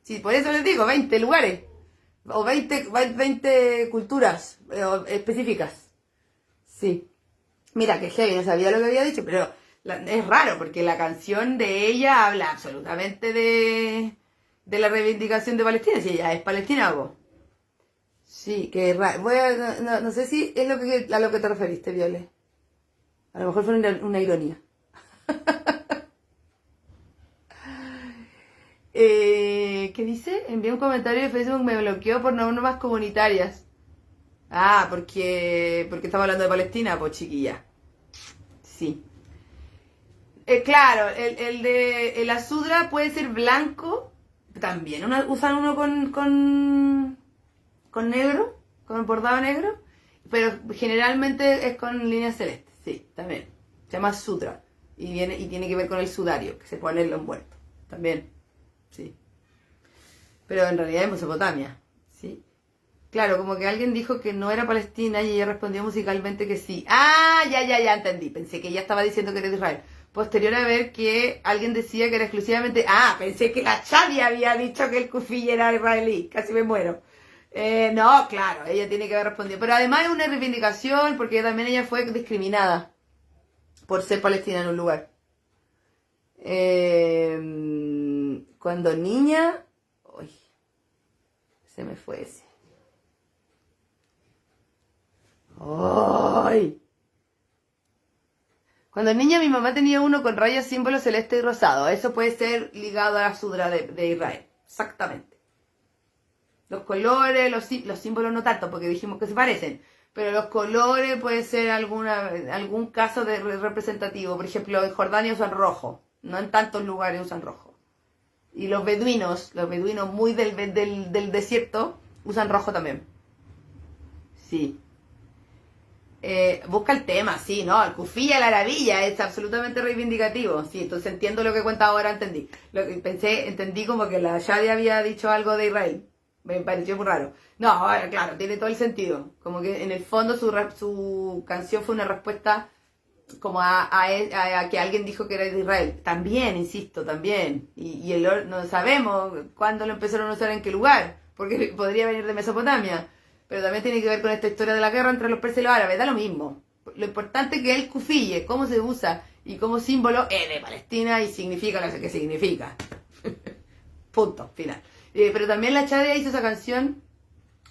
Sí, por eso les digo, 20 lugares. O 20 culturas específicas. Sí. Mira, que heavy, no sabía lo que había dicho, pero es raro porque la canción de ella habla absolutamente de la reivindicación de Palestina. Si ella es palestina, vos. Sí, que es raro. No sé si es a lo que te referiste, Viole. A lo mejor fue una ironía. ¿Qué dice? Envié un comentario de Facebook, me bloqueó por normas comunitarias. Ah, porque estaba hablando de Palestina, pues chiquilla. Sí. Claro, el azudra puede ser blanco. También usan uno con negro, con bordado negro. Pero generalmente es con líneas celestes. Sí, también. Se llama sudra. Y tiene que ver con el sudario, que se pone en los muertos. También. Sí. Pero en realidad es Mesopotamia. Sí. Claro, como que alguien dijo que no era Palestina y ella respondió musicalmente que sí. Ah, ya entendí. Pensé que ella estaba diciendo que era de Israel. Posterior a ver que alguien decía que era exclusivamente... Ah, pensé que la Shadia había dicho que el Kufi era israelí. Casi me muero. No, claro, ella tiene que haber respondido. Pero además es una reivindicación porque también ella fue discriminada por ser palestina en un lugar. Cuando niña... Uy, se me fue ese. ¡Ay! Cuando niña mi mamá tenía uno con rayas, símbolos celeste y rosado. Eso puede ser ligado a la sudra de Israel. Exactamente. Los colores, los símbolos no tanto, porque dijimos que se parecen. Pero los colores puede ser algún caso de representativo. Por ejemplo, en Jordania usan rojo. No en tantos lugares usan rojo. Y los beduinos muy del desierto, usan rojo también. Sí. Busca el tema, sí, ¿no? El Kufiyya, la Arabilla, es absolutamente reivindicativo. Sí, entonces entiendo lo que cuenta ahora, entendí. Entendí como que la Shadia había dicho algo de Israel. Me pareció muy raro. No, ahora, claro, tiene todo el sentido. Como que en el fondo su canción fue una respuesta como a que alguien dijo que era de Israel. También, insisto, también. Y no sabemos cuándo lo empezaron a usar, en qué lugar, porque podría venir de Mesopotamia. Pero también tiene que ver con esta historia de la guerra entre los persas y los árabes. Da lo mismo. Lo importante es que el Kufiyé, cómo se usa y como símbolo, es de Palestina y significa lo que significa. Punto, final. Pero también la Shadia hizo esa canción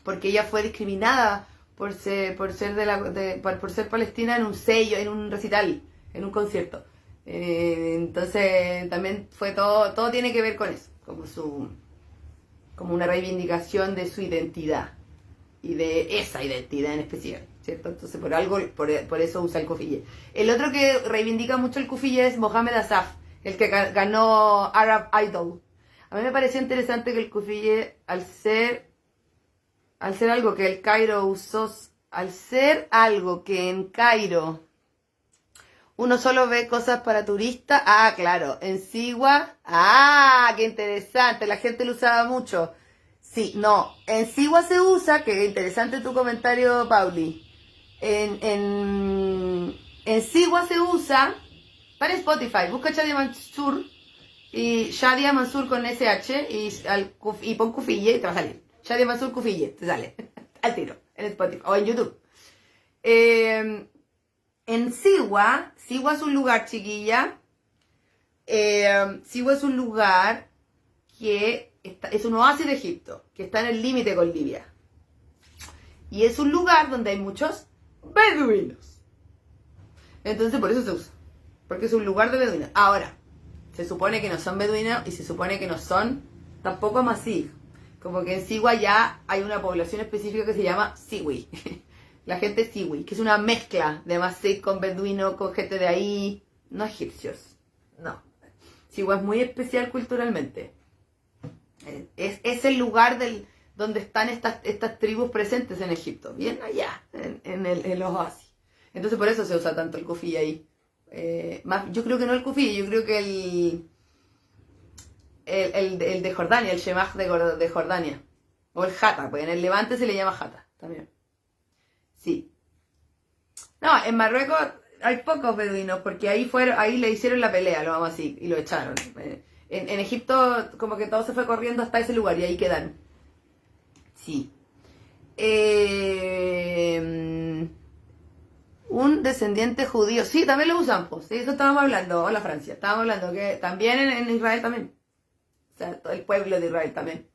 porque ella fue discriminada por ser palestina en un sello, en un recital, en un concierto. Entonces también fue todo tiene que ver con eso, como una reivindicación de su identidad y de esa identidad en especial, ¿cierto? Entonces por eso usa el Kufiyé. El otro que reivindica mucho el Kufiyé es Mohamed Asaf, el que ganó Arab Idol. A mí me pareció interesante que el Kufiyé, al ser algo que el Cairo usó, al ser algo que en Cairo uno solo ve cosas para turistas. Ah, claro, en Sigua, qué interesante, la gente lo usaba mucho. Sí, no, en Sigua se usa, que interesante tu comentario, Pauli. En Sigua se usa para Spotify, busca Shadia Mansour y Shadia Mansour con SH y pon Kufiyé y te va a salir. Shadia Mansour Kufiyé, te sale al tiro en Spotify o en YouTube. En Sigua es un lugar, chiquilla. Sigua es un lugar que es un oasis de Egipto, que está en el límite con Libia. Y es un lugar donde hay muchos beduinos. Entonces por eso se usa. Porque es un lugar de beduinos. Ahora, se supone que no son beduinos y se supone que no son tampoco Amasí. Como que en Sigua ya hay una población específica que se llama Siwi. La gente Siwi, que es una mezcla de Amasí con beduino, con gente de ahí, no egipcios. No. Sigua es muy especial culturalmente. Es el lugar donde están estas tribus presentes en Egipto, bien allá, en los oasis. Entonces por eso se usa tanto el kufiyé ahí. Yo creo que no el kufiyé, yo creo que el de Jordania, el shemaj de Jordania. O el jata, porque en el Levante se le llama jata también. Sí. No, en Marruecos hay pocos beduinos, porque ahí le hicieron la pelea, lo vamos así, y lo echaron. En Egipto como que todo se fue corriendo hasta ese lugar y ahí quedan. Sí. Un descendiente judío. Sí, también lo usan, pues. Sí, eso estábamos hablando. Hola, Francia. Estábamos hablando que también en Israel también. O sea, todo el pueblo de Israel también.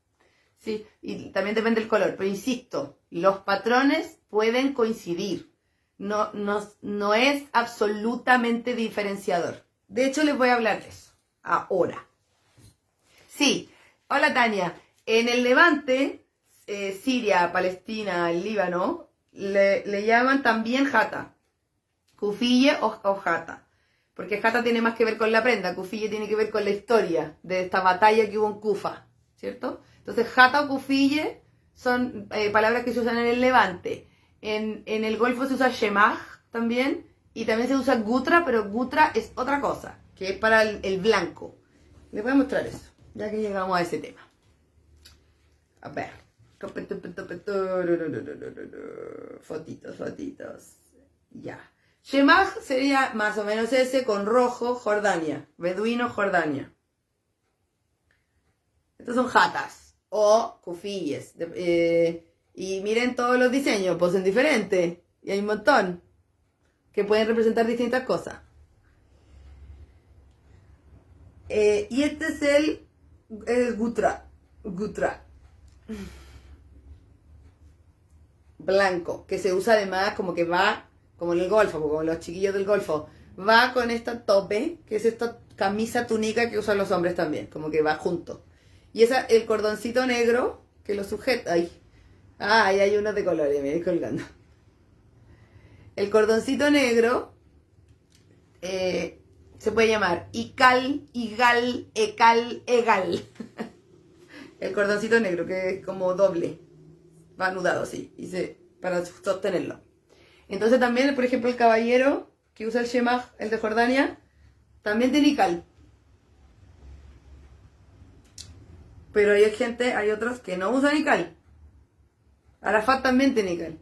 Sí, y también depende del color. Pero insisto, los patrones pueden coincidir. No es absolutamente diferenciador. De hecho, les voy a hablar de eso ahora. Sí, hola Tania. En el Levante, Siria, Palestina, el Líbano, le llaman también jata. Kufiyé o jata. Porque jata tiene más que ver con la prenda, kufiyé tiene que ver con la historia de esta batalla que hubo en Kufa, ¿cierto? Entonces jata o kufiyé son palabras que se usan en el Levante. En el Golfo se usa shemaj también, y también se usa gutra, pero gutra es otra cosa, que es para el blanco. Les voy a mostrar eso, ya que llegamos a ese tema. A ver. Fotitos. Ya. Shemaj sería más o menos ese con rojo, Jordania. Beduino, Jordania. Estos son jatas o kufiyes. Y miren todos los diseños, pues en diferente. Y hay un montón que pueden representar distintas cosas. Y este es el gutra. Blanco, que se usa además como que va, como en el Golfo, como los chiquillos del Golfo, va con esta tope, que es esta camisa túnica que usan los hombres también, como que va junto. Y el cordoncito negro que lo sujeta, ahí hay unos de colores, me voy colgando. El cordoncito negro se puede llamar ical, igal, ecal, egal. El cordoncito negro, que es como doble, va anudado así, para sostenerlo. Entonces también, por ejemplo, el caballero que usa el shemaj, el de Jordania, también tiene ical. Pero hay otros que no usan ical. Arafat también tiene ical.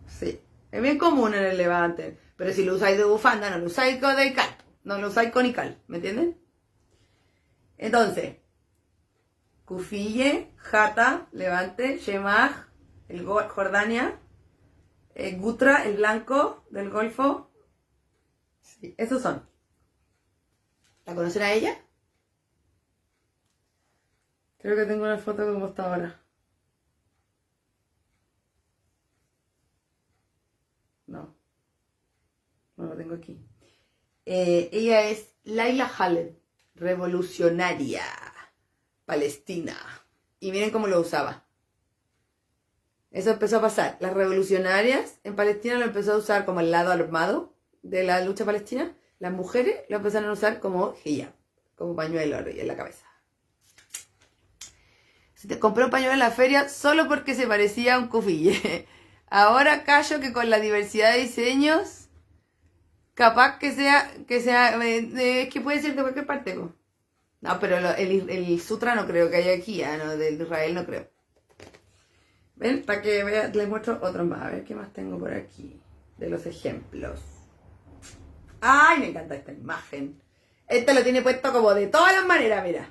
Sí, es bien común en el Levante. Pero si lo usáis de bufanda, no lo usáis con ical. No lo usáis con ical, ¿me entienden? Entonces, kufiyé, jata, Levante, shemaj, el Jordania, gutra, el blanco del Golfo. Sí, esos son. ¿La conocen a ella? Creo que tengo una foto como está ahora. No lo tengo aquí. Ella es Laila Khaled, revolucionaria palestina. Y miren cómo lo usaba. Eso empezó a pasar. Las revolucionarias en Palestina lo empezó a usar como el lado armado de la lucha palestina. Las mujeres lo empezaron a usar como hijab, como pañuelo en la cabeza. Se te compró un pañuelo en la feria solo porque se parecía a un kufiyé. Ahora callo que con la diversidad de diseños, capaz que sea que puede ser de cualquier parte. No, pero el sutra no creo que haya aquí, no, del Israel no creo. ¿Ven? Para que vean, les muestro otro más. A ver qué más tengo por aquí de los ejemplos. ¡Ay! Me encanta esta imagen. Esta lo tiene puesto como de todas las maneras, mira.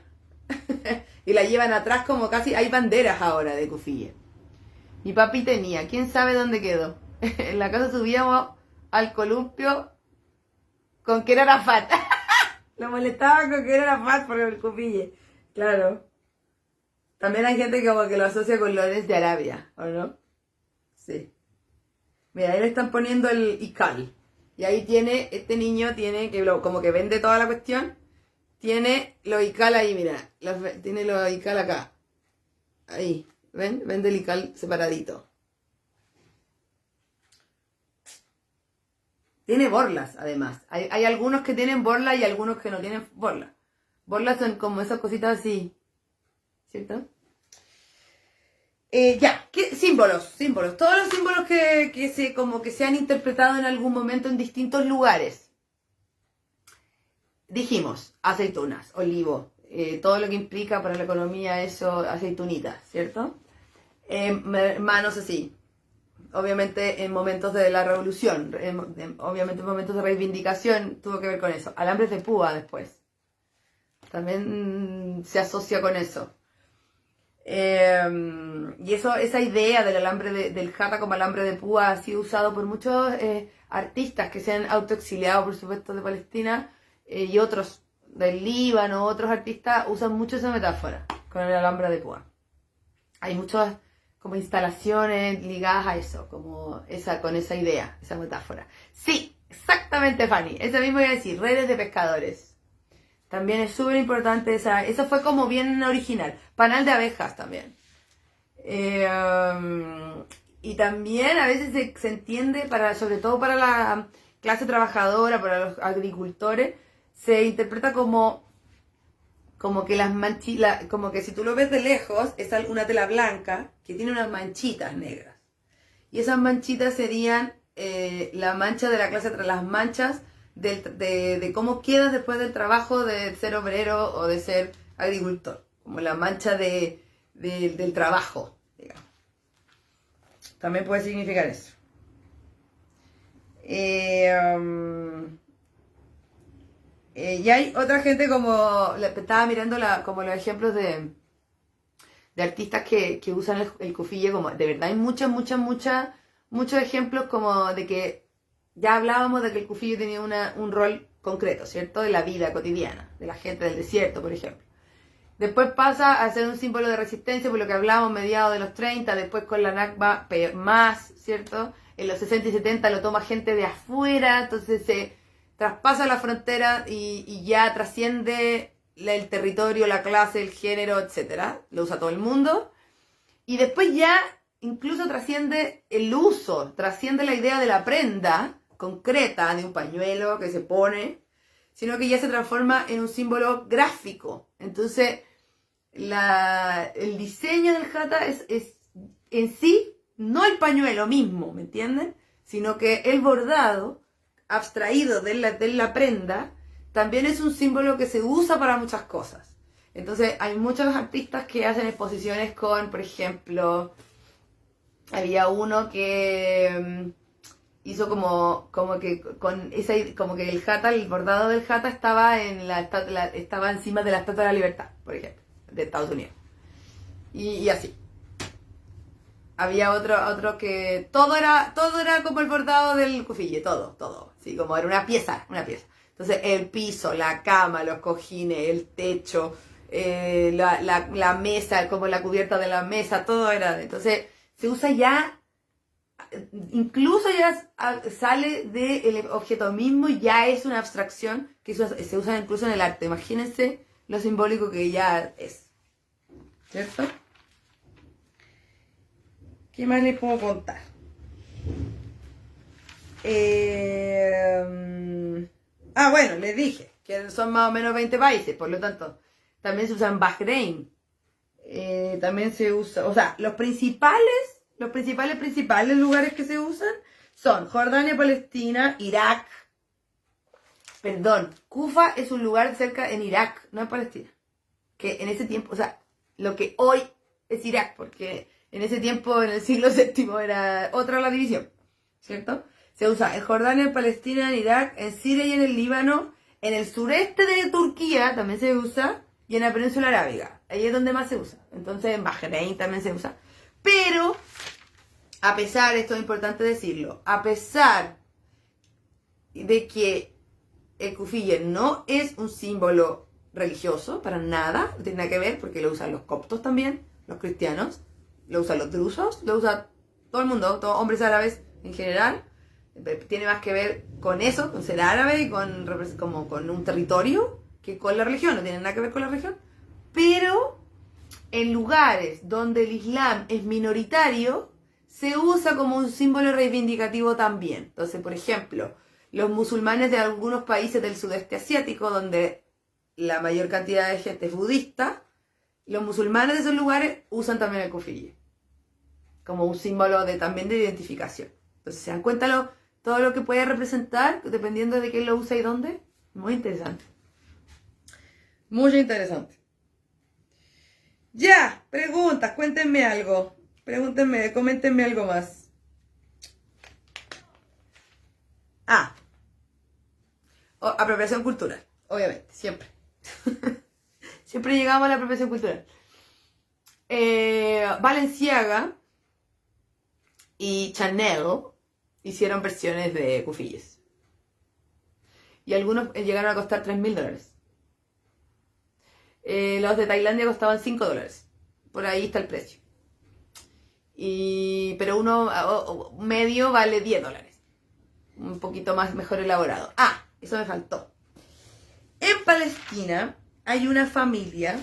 Y la llevan atrás como casi... Hay banderas ahora de kufiyé. Mi papi tenía. ¿Quién sabe dónde quedó? En la casa subíamos al columpio con que era Arafat. Lo molestaba con que era Arafat por el kufiyé. Claro. También hay gente que como que lo asocia con Lawrence de Arabia, ¿o no? Sí. Mira, ahí le están poniendo el ical. Y ahí este niño tiene, como que vende toda la cuestión. tiene lo ical ahí, mira. Tiene lo ical acá. Ahí. ¿Ven? ¿Ven del ical separadito? Tiene borlas, además. Hay algunos que tienen borlas y algunos que no tienen borlas. Borlas son como esas cositas así. ¿Cierto? Símbolos. Todos los símbolos que se han interpretado en algún momento en distintos lugares. Dijimos, aceitunas, olivo, todo lo que implica para la economía eso, aceitunitas, ¿cierto? Manos así. Obviamente en momentos de la revolución, obviamente en momentos de reivindicación tuvo que ver con eso. Alambres de púa después. También se asocia con eso. Y esa idea del alambre del jata como alambre de púa ha sido usado por muchos artistas que se han autoexiliado, por supuesto, de Palestina, y otros del Líbano, otros artistas usan mucho esa metáfora con el alambre de púa. Hay muchas como instalaciones ligadas a eso, con esa idea, esa metáfora. Sí, exactamente, Fanny, eso mismo iba a decir, redes de pescadores. También es súper importante eso fue como bien original. Panal de abejas también. Y también a veces se entiende, sobre todo para la clase trabajadora, para los agricultores, se interpreta como que las manchitas, como que si tú lo ves de lejos, es una tela blanca que tiene unas manchitas negras. Y esas manchitas serían la mancha de la clase, las manchas de cómo quedas después del trabajo de ser obrero o de ser agricultor. Como la mancha del trabajo, digamos. También puede significar eso. Y hay otra gente como, estaba mirando como los ejemplos de artistas que usan el kufiyé, como de verdad hay muchos ejemplos como de que ya hablábamos de que el kufiyé tenía un rol concreto, ¿cierto? De la vida cotidiana, de la gente del desierto, por ejemplo. Después pasa a ser un símbolo de resistencia, por lo que hablábamos mediados de los 30, después con la Nakba más, ¿cierto? En los 60 y 70 lo toma gente de afuera, entonces se traspasa la frontera y ya trasciende el territorio, la clase, el género, etc. Lo usa todo el mundo. Y después ya incluso trasciende el uso, trasciende la idea de la prenda concreta de un pañuelo que se pone, sino que ya se transforma en un símbolo gráfico. Entonces, el diseño del jata es en sí no el pañuelo mismo, ¿me entienden? Sino que el bordado abstraído de la prenda, también es un símbolo que se usa para muchas cosas. Entonces hay muchos artistas que hacen exposiciones con, por ejemplo, había uno que hizo como que con como que el bordado del jata estaba estaba encima de la Estatua de la Libertad, por ejemplo, de Estados Unidos. Y así. Había otro que todo era como el bordado del kufiyé, todo. Sí, como era una pieza. Entonces el piso, la cama, los cojines, el techo, la mesa, como la cubierta de la mesa, todo era. Entonces se usa ya, incluso ya sale del objeto mismo y ya es una abstracción que se usa incluso en el arte. Imagínense lo simbólico que ya es. ¿Cierto? ¿Qué más les puedo contar? Bueno, les dije que son más o menos 20 países, por lo tanto, también se usa en Bahrein. También se usa, o sea, los principales lugares que se usan son Jordania, Palestina, Irak. Perdón, Kufa es un lugar cerca en Irak, no en Palestina. Que en ese tiempo, o sea, lo que hoy es Irak, porque en ese tiempo, en el siglo VII, era otra la división, ¿cierto? Se usa en Jordania, en Palestina, en Irak, en Siria y en el Líbano, en el sureste de Turquía también se usa, y en la península arábiga. Ahí es donde más se usa. Entonces en Bahrein también se usa. Pero, a pesar, esto es importante decirlo, a pesar de que el kufiyé no es un símbolo religioso, para nada, no tiene nada que ver, porque lo usan los coptos también, los cristianos, lo usan los drusos, lo usa todo el mundo, todos hombres árabes en general. Tiene más que ver con eso, con ser árabe y con un territorio, que con la religión, no tienen nada que ver con la religión, pero en lugares donde el Islam es minoritario, se usa como un símbolo reivindicativo también. Entonces, por ejemplo, los musulmanes de algunos países del sudeste asiático, donde la mayor cantidad de gente es budista, los musulmanes de esos lugares usan también el kufiyé como un símbolo también de identificación. Entonces, ¿se dan cuenta todo lo que puede representar dependiendo de quién lo usa y dónde? Muy interesante. Muy interesante. Ya, preguntas, cuéntenme algo. Pregúntenme, coméntenme algo más. Apropiación cultural, obviamente, siempre. Siempre llegamos a la apropiación cultural. Balenciaga y Chanel hicieron versiones de kufiyés. Y algunos llegaron a costar $3.000. Los de Tailandia costaban $5. Por ahí está el precio. Pero uno medio vale $10. Un poquito más mejor elaborado. Eso me faltó. En Palestina hay una familia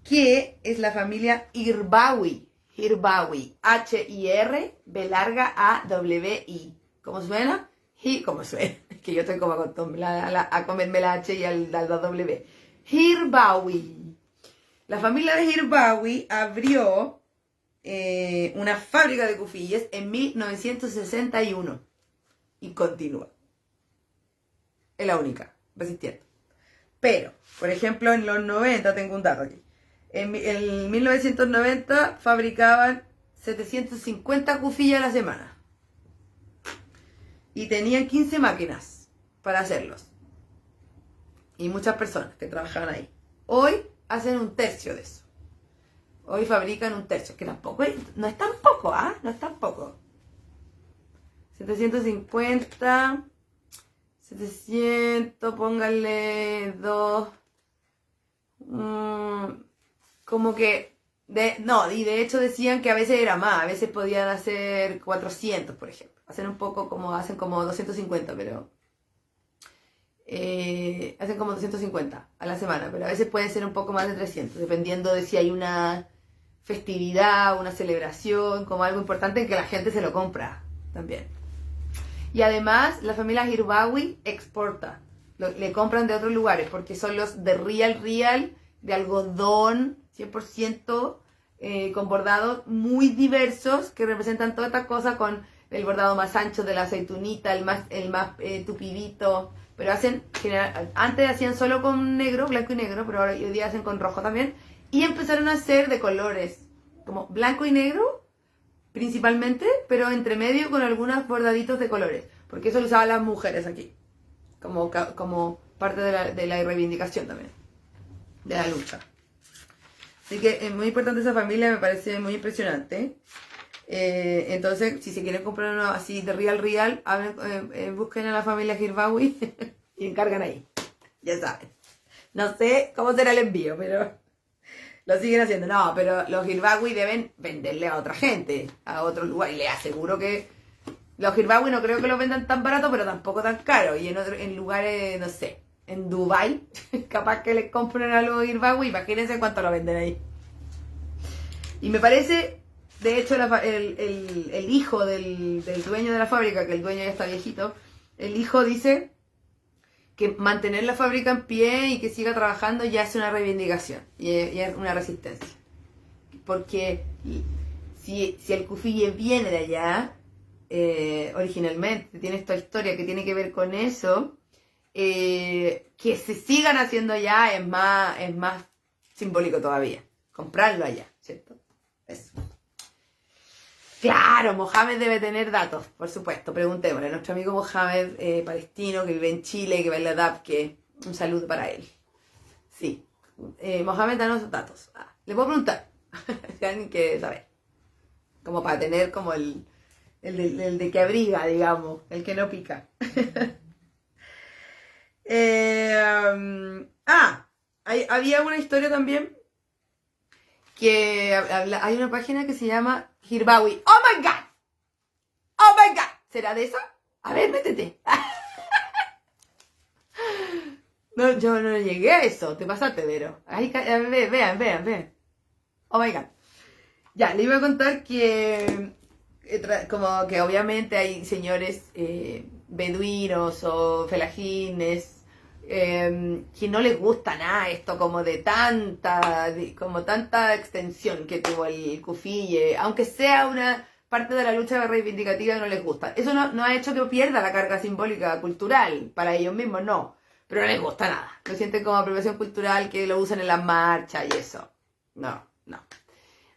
que es la familia Hirbawi. Hirbawi. H-I-R-B-A-W-I. ¿Cómo suena? ¿Cómo suena? Es que yo estoy como acostumbrada a comerme la H y la W. Hirbawi. La familia de Hirbawi abrió una fábrica de kufiyes en 1961 y continúa. Es la única, resistiendo. Pero, por ejemplo, en los 90, tengo un dato aquí. En 1990 fabricaban 750 kufiyes a la semana. Y tenían 15 máquinas para hacerlos. Y muchas personas que trabajaban ahí. Hoy hacen un tercio de eso. Hoy fabrican un tercio, que tampoco no es tan poco, no es tan poco. 750, 700, pónganle 2. Como que, y de hecho decían que a veces era más, a veces podían hacer 400, por ejemplo. Hacen como 250, pero... hacen como 250 a la semana, pero a veces puede ser un poco más de 300, dependiendo de si hay una festividad, una celebración, como algo importante en que la gente se lo compra también. Y además, la familia Hirbawi exporta, le compran de otros lugares, porque son los de real, de algodón, 100%, con bordados muy diversos, que representan toda esta cosa con el bordado más ancho de la aceitunita, el más tupidito. Pero antes hacían solo con negro, blanco y negro, pero hoy día hacen con rojo también. Y empezaron a hacer de colores, como blanco y negro, principalmente, pero entre medio con algunos bordaditos de colores. Porque eso lo usaban las mujeres aquí, como parte de la reivindicación también, de la lucha. Así que es muy importante esa familia, me parece muy impresionante. Entonces, si se quieren comprar uno así de real, busquen a la familia Hirbawi y encargan ahí. Ya saben. No sé cómo será el envío, pero lo siguen haciendo. No, pero los Hirbawi deben venderle a otra gente, a otro lugar. Y les aseguro que los Hirbawi no creo que los vendan tan barato, pero tampoco tan caro. Y en lugares, no sé, en Dubai, capaz que les compren algo Hirbawi. Imagínense cuánto lo venden ahí. Y me parece... De hecho, el hijo del dueño de la fábrica, que el dueño ya está viejito, el hijo dice que mantener la fábrica en pie y que siga trabajando ya es una reivindicación y es una resistencia. Porque si el kufiye viene de allá, originalmente, tiene esta historia que tiene que ver con eso, que se sigan haciendo allá es más simbólico todavía. Comprarlo allá, ¿cierto? Eso. Claro, Mohamed debe tener datos, por supuesto. Preguntémosle a nuestro amigo Mohamed, palestino, que vive en Chile, que baila DAP, que un saludo para él. Sí. Mohamed, danos datos. Le puedo preguntar, si alguien quiere saber. Como para tener como el de que abriga, digamos, el que no pica. Había una historia también que hay una página que se llama Hirbawi. ¡Oh my God! ¡Oh my God! ¿Será de eso? A ver, métete. No, yo no llegué a eso. Te pasaste, Vero. Ahí, vean. Oh my God. Ya, le iba a contar que como que obviamente hay señores beduinos o felajines que no les gusta nada esto como de como tanta extensión que tuvo el cufille, aunque sea una parte de la lucha reivindicativa, no les gusta. Eso no ha hecho que pierda la carga simbólica cultural para ellos mismos, no, pero no les gusta nada. Lo sienten como apropiación cultural, que lo usan en las marchas y eso. No.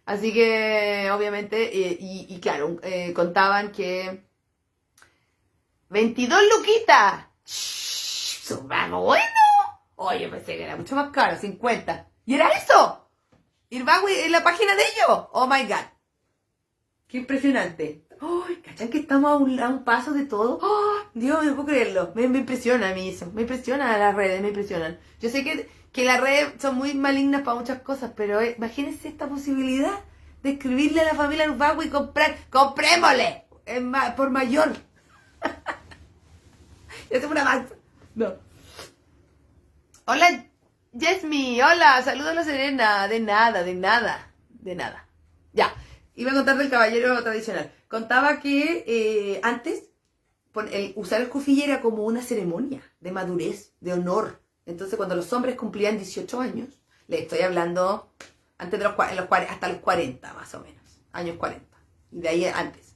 Así que, obviamente, y claro, contaban que 22 luquitas. Vamos, bueno. Oye, pensé que era mucho más caro, 50. ¿Y era eso? Irbawi en la página de ellos. Oh my God. Qué impresionante. ¡Ay! ¿Cachan que estamos a un paso de todo? ¡Oh! Dios, no puedo creerlo. Me impresiona a mí eso. Me impresiona las redes, me impresionan. Yo sé que las redes son muy malignas para muchas cosas, pero imagínense esta posibilidad de escribirle a la familia Irbawi y ¡comprémosle! Por mayor. Es una más. No. Hola, Yesmi. Hola, saludos a la Serena. De nada. Ya. Iba a contar del caballero tradicional. Contaba que antes usar el cufille era como una ceremonia de madurez, de honor. Entonces, cuando los hombres cumplían 18 años, les estoy hablando antes de hasta los 40, más o menos. Años 40. Y de ahí antes.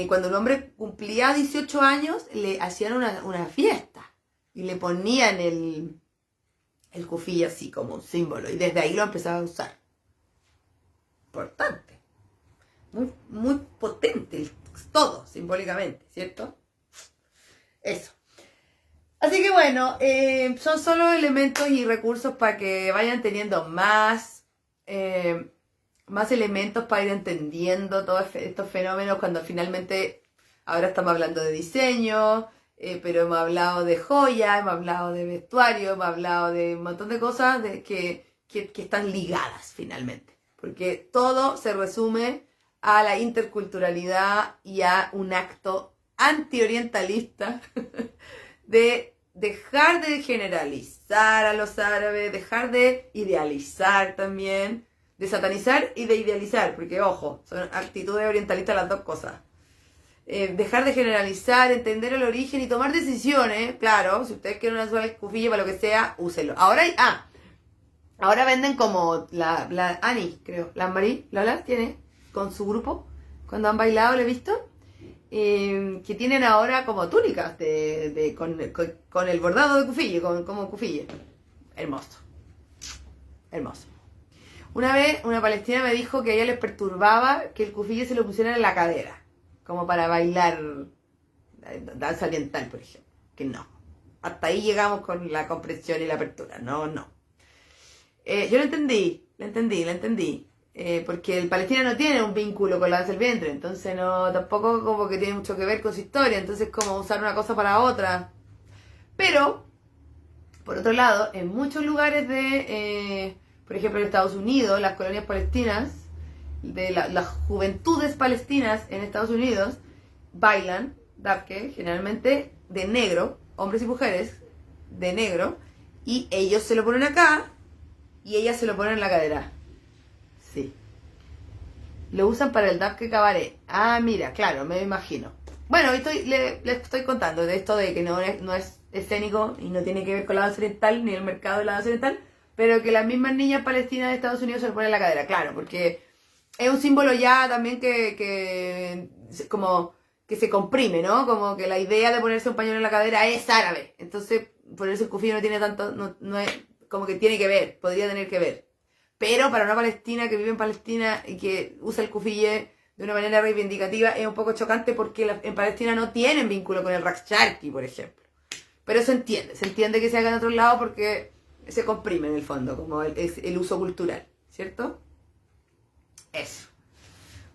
Cuando el hombre cumplía 18 años, le hacían una fiesta. Y le ponían el cufille así, como un símbolo. Y desde ahí lo empezaba a usar. Importante. Muy potente todo, simbólicamente, ¿cierto? Eso. Así que bueno, son solo elementos y recursos para que vayan teniendo más elementos para ir entendiendo todos estos fenómenos cuando finalmente, ahora estamos hablando de diseño, pero hemos hablado de joya, hemos hablado de vestuario, hemos hablado de un montón de cosas que están ligadas finalmente, porque todo se resume a la interculturalidad y a un acto antiorientalista de dejar de generalizar a los árabes, dejar de idealizar también, de satanizar y de idealizar, porque ojo, son actitudes orientalistas las dos cosas. Dejar de generalizar, entender el origen y tomar decisiones, claro, si ustedes quieren usar el cufille para lo que sea, úsenlo. Ahora venden como la Ani, creo, la Marie, la tiene con su grupo, cuando han bailado, lo he visto, que tienen ahora como túnicas con el bordado de cufille, como cufille. Hermoso. Una vez una palestina me dijo que a ella les perturbaba que el cufille se lo pusieran en la cadera, como para bailar danza oriental, por ejemplo. Que no. Hasta ahí llegamos con la comprensión y la apertura. No. Yo lo entendí. Porque el palestino no tiene un vínculo con la danza del vientre, entonces tampoco como que tiene mucho que ver con su historia, entonces como usar una cosa para otra. Pero, por otro lado, en muchos lugares por ejemplo en Estados Unidos, las colonias palestinas, las juventudes palestinas en Estados Unidos, bailan dabke, generalmente de negro, hombres y mujeres de negro, y ellos se lo ponen acá, y ellas se lo ponen en la cadera. Sí. Lo usan para el dabke cabaret. Ah, mira, claro, me imagino. Bueno, le estoy contando de esto de que no es escénico y no tiene que ver con la danza oriental ni el mercado de la danza oriental, pero que las mismas niñas palestinas de Estados Unidos se lo ponen en la cadera, claro, porque es un símbolo ya también que como que se comprime, ¿no? Como que la idea de ponerse un pañuelo en la cadera es árabe. Entonces, ponerse el cufillo no tiene tanto, no es como que tiene que ver, podría tener que ver. Pero para una palestina que vive en Palestina y que usa el cufille de una manera reivindicativa es un poco chocante porque en Palestina no tienen vínculo con el Raqs Sharqi, por ejemplo. Pero se entiende que se haga en otro lado porque se comprime en el fondo, como el uso cultural, ¿cierto? Eso.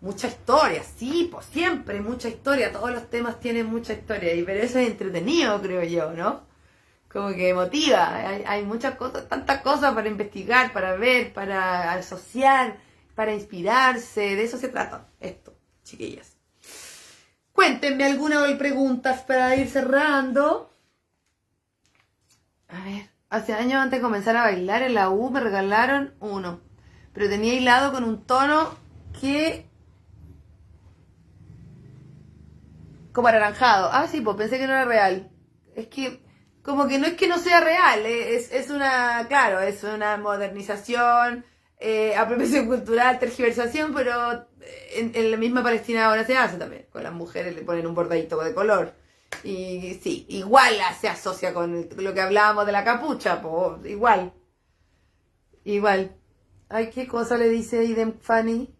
Mucha historia, sí, pues siempre mucha historia, todos los temas tienen mucha historia, pero eso es entretenido, creo yo, ¿no? Como que motiva, hay muchas cosas, tantas cosas para investigar, para ver, para asociar, para inspirarse, de eso se trata esto, chiquillas. Cuéntenme algunas preguntas para ir cerrando. A ver, Hace años antes de comenzar a bailar en la U me regalaron uno. Pero tenía hilado con un tono que... como anaranjado. Ah, sí, pues pensé que no era real. Es que... como que no es que no sea real. Es una... claro, es una modernización, apropiación cultural, tergiversación, pero en la misma Palestina ahora se hace también. Con las mujeres le ponen un bordadito de color. Y sí, igual se asocia con lo que hablábamos de la capucha, pues igual. Igual. Ay, qué cosa le dice Idem Fanny.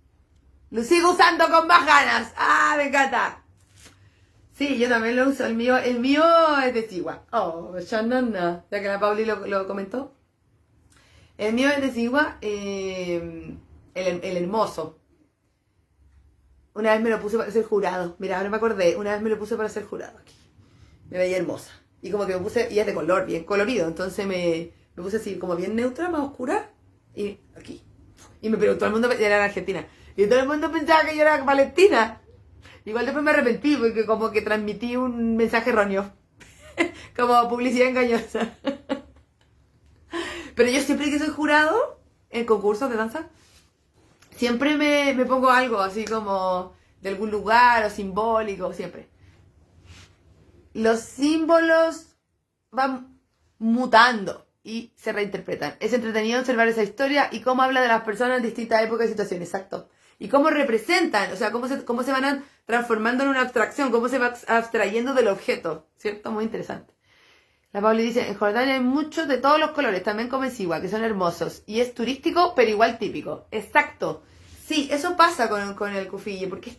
Lo sigo usando con más ganas. Ah, me encanta. Sí, yo también lo uso. El mío es de Sigua. Oh, Shanana. Ya que la Pauli lo comentó. El mío es de Sigua. El hermoso. Una vez me lo puse para ser jurado. Mira, ahora me acordé. Una vez me lo puse para ser jurado aquí. Me veía hermosa. Y como que me puse, y es de color, bien colorido. Entonces me puse así, como bien neutra, más oscura. Y aquí. Y me preguntó, todo el mundo, era en Argentina. Y todo el mundo pensaba que yo era palestina. Igual después me arrepentí porque como que transmití un mensaje erróneo. Como publicidad engañosa. Pero yo siempre que soy jurado en concursos de danza, siempre me pongo algo así como de algún lugar o simbólico, siempre. Los símbolos van mutando y se reinterpretan. Es entretenido observar esa historia y cómo habla de las personas en distintas épocas y situaciones, exacto. Y cómo representan, o sea, cómo se van transformando en una abstracción, cómo se va abstrayendo del objeto, ¿cierto? Muy interesante. La Pauli dice, en Jordania hay muchos de todos los colores, también como en Sigua, que son hermosos. Y es turístico, pero igual típico. Exacto. Sí, eso pasa con el kufiyé, porque es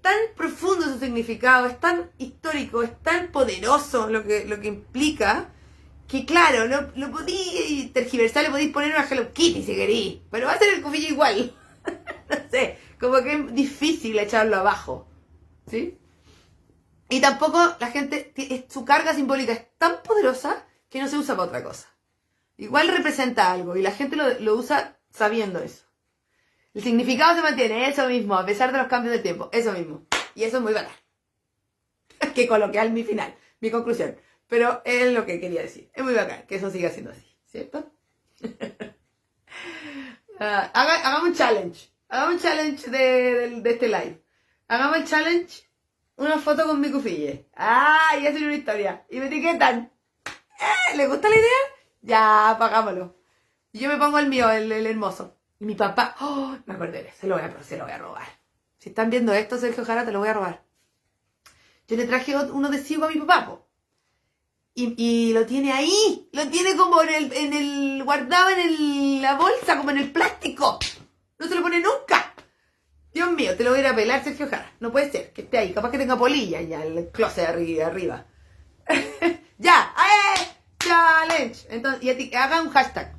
tan profundo su significado, es tan histórico, es tan poderoso lo que implica, que claro, lo podéis tergiversar, le podéis poner una Hello Kitty si queréis, pero va a ser el kufiyé igual. No sé, como que es difícil echarlo abajo, ¿sí? Y tampoco la gente, su carga simbólica es tan poderosa que no se usa para otra cosa. Igual representa algo y la gente lo usa sabiendo eso. El significado se mantiene, eso mismo, a pesar de los cambios del tiempo, eso mismo. Y eso es muy bacán. Qué coloquial mi final, mi conclusión. Pero es lo que quería decir. Es muy bacán que eso siga siendo así, ¿cierto? Hagamos un challenge. Hagamos un challenge de este live. Hagamos el challenge, una foto con mi kufiyé. Y hacer una historia. Y me etiquetan. ¿Les gusta la idea? Ya, pagámoslo. Y yo me pongo el mío, el hermoso. Y mi papá, me acordé, se lo voy a robar. Si están viendo esto, Sergio Jara, te lo voy a robar. Yo le traje uno de Sigua a mi papá, po. Y lo tiene ahí. Lo tiene como guardado en la bolsa, como en el plástico. No se lo pone nunca. Dios mío, te lo voy a ir a pelar, Sergio Jara. No puede ser que esté ahí. Capaz que tenga polilla ya el closet arriba. Ya, challenge. Entonces, y haga un hashtag.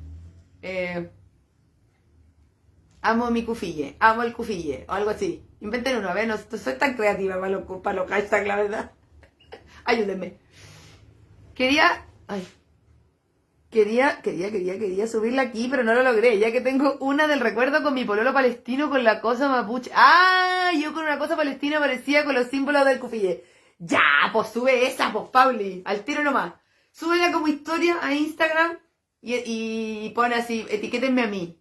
Amo mi kufiyé, amo el kufiyé, o algo así. Inventen uno, a ver, no soy tan creativa para los hashtags, la verdad. Ayúdenme. Quería subirla aquí, pero no lo logré, ya que tengo una del recuerdo con mi pololo palestino con la cosa mapuche. Yo con una cosa palestina parecía con los símbolos del kufiyé. Ya, pues sube esa, pues, Pauli, al tiro nomás. Súbela como historia a Instagram y pon así, etiquétenme a mí.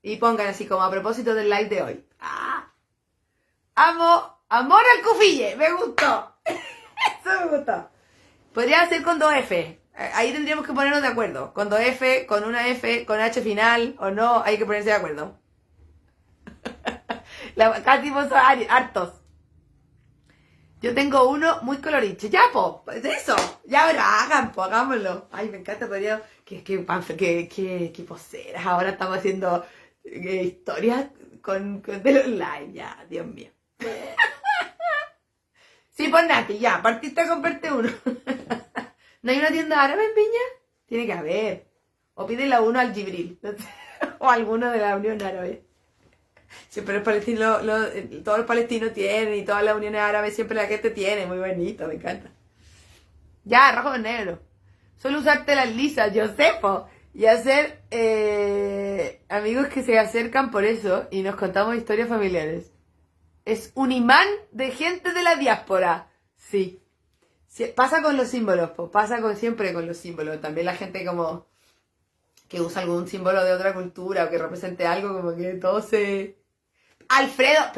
Y pongan así como a propósito del live de hoy. Amor al kufiyé, me gustó. Eso me gustó. Podría ser con 2F. Ahí tendríamos que ponernos de acuerdo. Con 2F, con una F, con H final o no, hay que ponerse de acuerdo. Casi vos hartos. Yo tengo uno muy coloriche. Ya, po, eso. Ya, ahora hagan, po, hagámoslo. Ay, me encanta, podría... Qué poseras. Ahora estamos haciendo historias de los live. Ya, Dios mío. Sí, pues Nati, ya, partiste a comprarte uno. ¿No hay una tienda árabe en Viña? Tiene que haber. O pídele uno al Gibril. O alguno de la Unión Árabe. Siempre los palestinos, todos los palestinos tienen y todas las uniones árabes siempre la gente tiene. Muy bonito, me encanta. Ya, rojo con negro. Solo usar telas lisas, Josepo. Y hacer amigos que se acercan por eso y nos contamos historias familiares. Es un imán de gente de la diáspora. Sí. Pasa con los símbolos, pues pasa siempre con los símbolos. También la gente como que usa algún símbolo de otra cultura o que represente algo, como que todo se... Alfredo,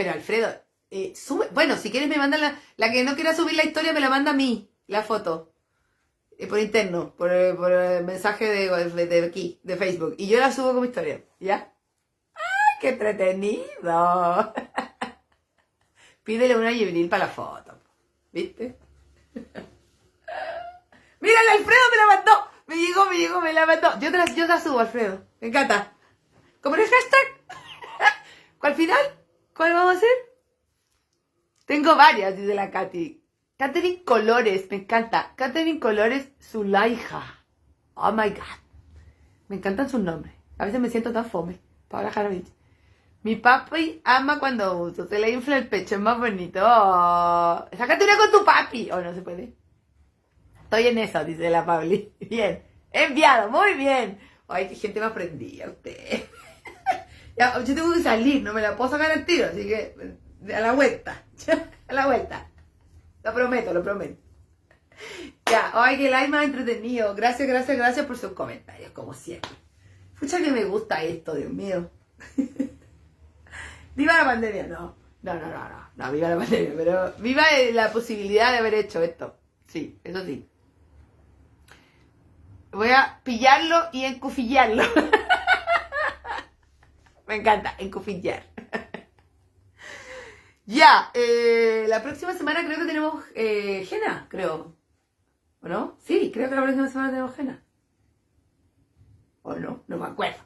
bueno, si quieres me manda la que no quiera subir la historia, me la manda a mí, la foto. Por interno, por mensaje de aquí, de Facebook. Y yo la subo como historia, ¿ya? ¡Ay, qué entretenido! Pídele una Jibril para la foto, ¿viste? ¡Mira, el Alfredo me la mandó! Me llegó, me la mandó. Yo te la subo, Alfredo. Me encanta. ¿Cómo es el hashtag? ¿Cuál final? ¿Cuál vamos a hacer? Tengo varias, dice la Katy. Catherine Colores, me encanta. Catherine Colores Zulaija. Oh my god. Me encantan sus nombres. A veces me siento tan fome. Paola Jaravich. Mi papi ama cuando uso. Se le infla el pecho, es más bonito. Oh. Sácate una con tu papi. Oh, no se puede. Estoy en eso, dice la Pauli. Bien. Enviado, muy bien. Ay, qué gente me aprendía usted. Ya, yo tengo que salir, no me la puedo sacar al tiro, así que a la vuelta. A la vuelta. Lo prometo, lo prometo. Ya, ay, que live más entretenido. Gracias por sus comentarios, como siempre. Escucha que me gusta esto, Dios mío. Viva la pandemia, no, viva la pandemia, pero viva la posibilidad de haber hecho esto. Sí, eso sí. Voy a pillarlo y encufillarlo. Me encanta, encufillar. Ya, la próxima semana creo que tenemos Jena, creo. ¿O no? Sí, creo que la próxima semana tenemos Jena. ¿O no? No me acuerdo.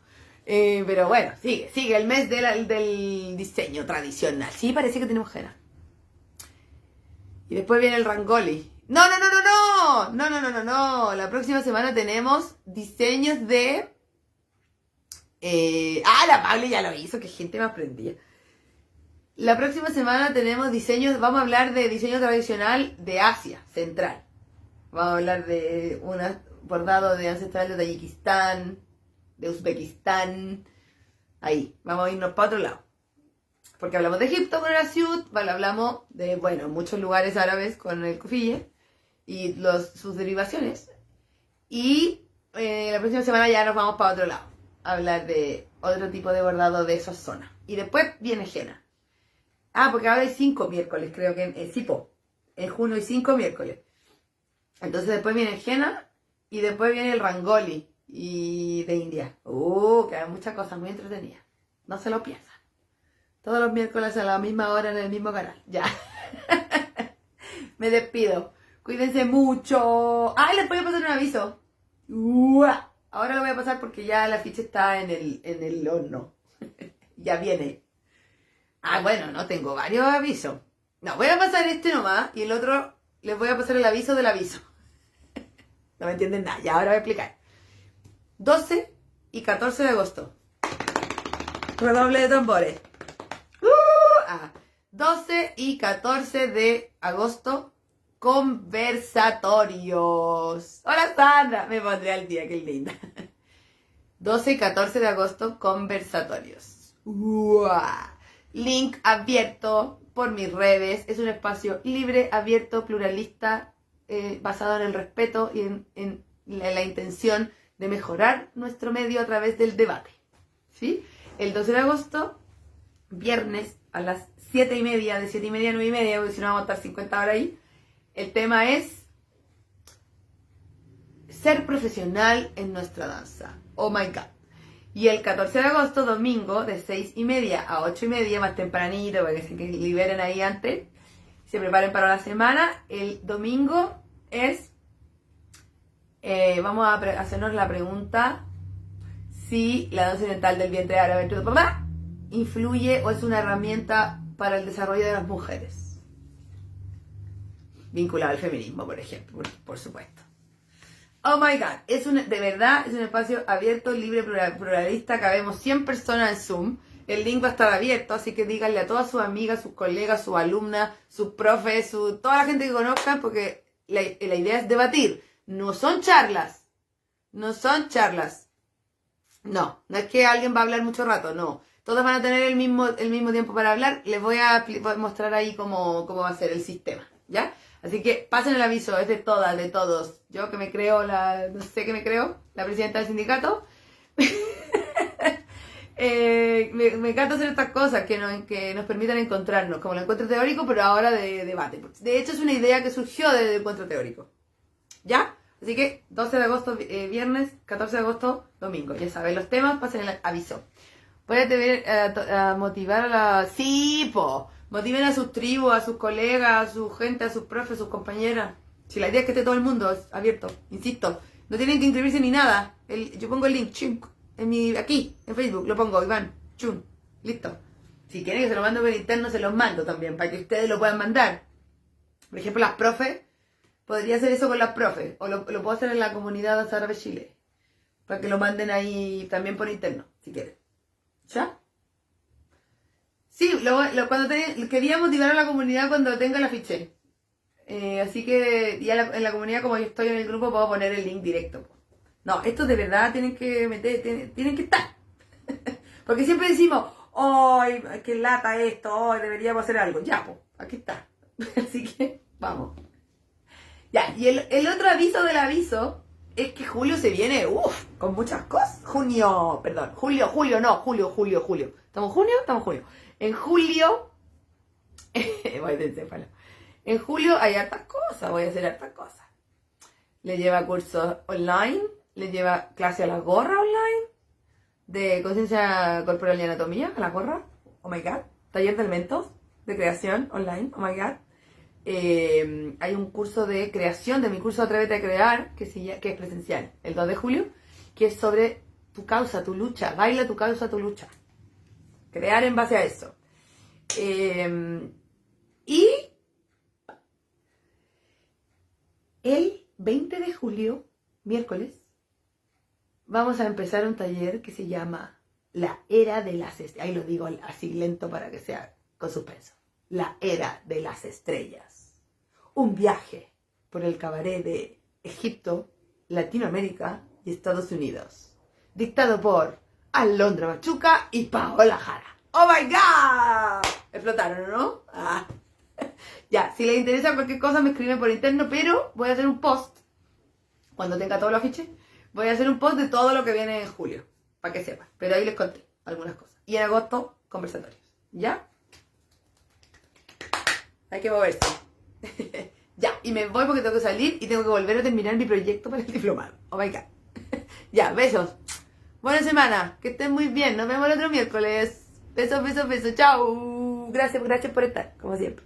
Pero bueno, sigue el mes del diseño tradicional. Sí, parece que tenemos Jena. Y después viene el Rangoli. No. La próxima semana tenemos diseños de... la Pablo ya lo hizo, que gente me aprendía. La próxima semana tenemos diseños, vamos a hablar de diseño tradicional de Asia Central. Vamos a hablar de un bordado de ancestral de Tayikistán, de Uzbekistán. Ahí, vamos a irnos para otro lado. Porque hablamos de Egipto con el Asiut, hablamos de, bueno, muchos lugares árabes con el kufiyeh y sus derivaciones. Y la próxima semana ya nos vamos para otro lado. A hablar de otro tipo de bordado de esas zonas. Y después viene Jena. Porque ahora hay 5 miércoles, creo que en junio hay 5 miércoles. Entonces después viene Jena y después viene el Rangoli y de India. Que hay muchas cosas muy entretenidas. No se lo pierdan. Todos los miércoles a la misma hora en el mismo canal. Ya. Me despido. Cuídense mucho. Les voy a pasar un aviso. Ahora lo voy a pasar porque ya la ficha está en el horno. Ya viene. Bueno, no tengo varios avisos. No, voy a pasar este nomás y el otro les voy a pasar el aviso del aviso. No me entienden nada, ya ahora voy a explicar. 12 y 14 de agosto. Redoble de tambores. 12 y 14 de agosto, conversatorios. Hola Sandra, me pondré al día, qué linda. 12 y 14 de agosto, conversatorios. Link abierto por mis redes. Es un espacio libre, abierto, pluralista, basado en el respeto y en la intención de mejorar nuestro medio a través del debate. ¿Sí? El 12 de agosto, viernes, a las 7:30, de 7:30 a 9:30, porque si no vamos a estar 50 horas ahí. El tema es ser profesional en nuestra danza. Oh my god. Y el 14 de agosto, domingo, de 6:30 a 8:30, más tempranito, para que se liberen ahí antes, se preparen para la semana. El domingo es, vamos a hacernos la pregunta si la danza oriental del vientre árabe influye o es una herramienta para el desarrollo de las mujeres. Vinculado al feminismo, por ejemplo, por supuesto. Oh my god, de verdad es un espacio abierto, libre, pluralista, cabemos 100 personas en Zoom. El link va a estar abierto, así que díganle a todas sus amigas, sus colegas, sus alumnas, sus profes, toda la gente que conozcan, porque la idea es debatir. No son charlas. No es que alguien va a hablar mucho rato, no. Todos van a tener el mismo tiempo para hablar. Les voy a mostrar ahí cómo va a ser el sistema, ¿ya? Así que pasen el aviso, es de todas, de todos. Yo que me creo no sé qué me creo, la presidenta del sindicato. Me encanta hacer estas cosas que nos permitan encontrarnos, como el encuentro teórico, pero ahora de debate. De hecho, es una idea que surgió del encuentro teórico. ¿Ya? Así que 12 de agosto, viernes, 14 de agosto, domingo. Ya saben los temas, pasen el aviso. Voy a motivar a la... Sí, po. Motiven a sus tribus, a sus colegas, a su gente, a sus profes, a sus compañeras. Si la idea es que esté todo el mundo abierto, insisto. No tienen que inscribirse ni nada. Yo pongo el link, chunk, aquí, en Facebook, lo pongo, Iván, chun, listo. Si quieren que se lo mando por interno, se los mando también, para que ustedes lo puedan mandar. Por ejemplo, las profes, podría hacer eso con las profes, o lo puedo hacer en la comunidad de Árabe Chile, para que lo manden ahí también por interno, si quieren. ¿Ya? Sí, quería motivar a la comunidad cuando tenga el afiche. Así que ya en la comunidad, como yo estoy en el grupo, puedo poner el link directo. No, estos de verdad tienen que tienen que estar. Porque siempre decimos, ¡ay, qué lata esto! ¡Ay, deberíamos hacer algo! Ya, pues, aquí está. Así que, vamos. Ya, y el otro aviso del aviso es que julio se viene, con muchas cosas. Julio. ¿Estamos en junio? Estamos en julio. En julio, voy de encéfalo. En julio hay hartas cosas, voy a hacer hartas cosas. Le lleva cursos online, le lleva clase a la gorra online, de conciencia corporal y anatomía, a la gorra, oh my god, taller de elementos, de creación online, oh my god. Hay un curso de creación, de mi curso Atrévete a Crear, que es presencial, el 2 de julio, que es sobre tu causa, tu lucha, baila tu causa, tu lucha. Crear en base a eso. Y el 20 de julio, miércoles, vamos a empezar un taller que se llama La Era de las Estrellas. Ahí lo digo así lento para que sea con suspenso. La Era de las Estrellas. Un viaje por el cabaret de Egipto, Latinoamérica y Estados Unidos. Dictado por Alondra Machuca y Paola Jara. ¡Oh my God! Explotaron, ¿no? Ah. Ya, si les interesa cualquier cosa me escriben por interno, pero voy a hacer un post, cuando tenga todos los afiches, voy a hacer un post de todo lo que viene en julio, para que sepan. Pero ahí les conté algunas cosas. Y en agosto, conversatorios. ¿Ya? Hay que moverse. Ya, y me voy porque tengo que salir y tengo que volver a terminar mi proyecto para el diplomado. Oh my God. Ya, besos. Buena semana. Que estén muy bien. Nos vemos el otro miércoles. Besos, besos, besos. Chao. Gracias por estar, como siempre.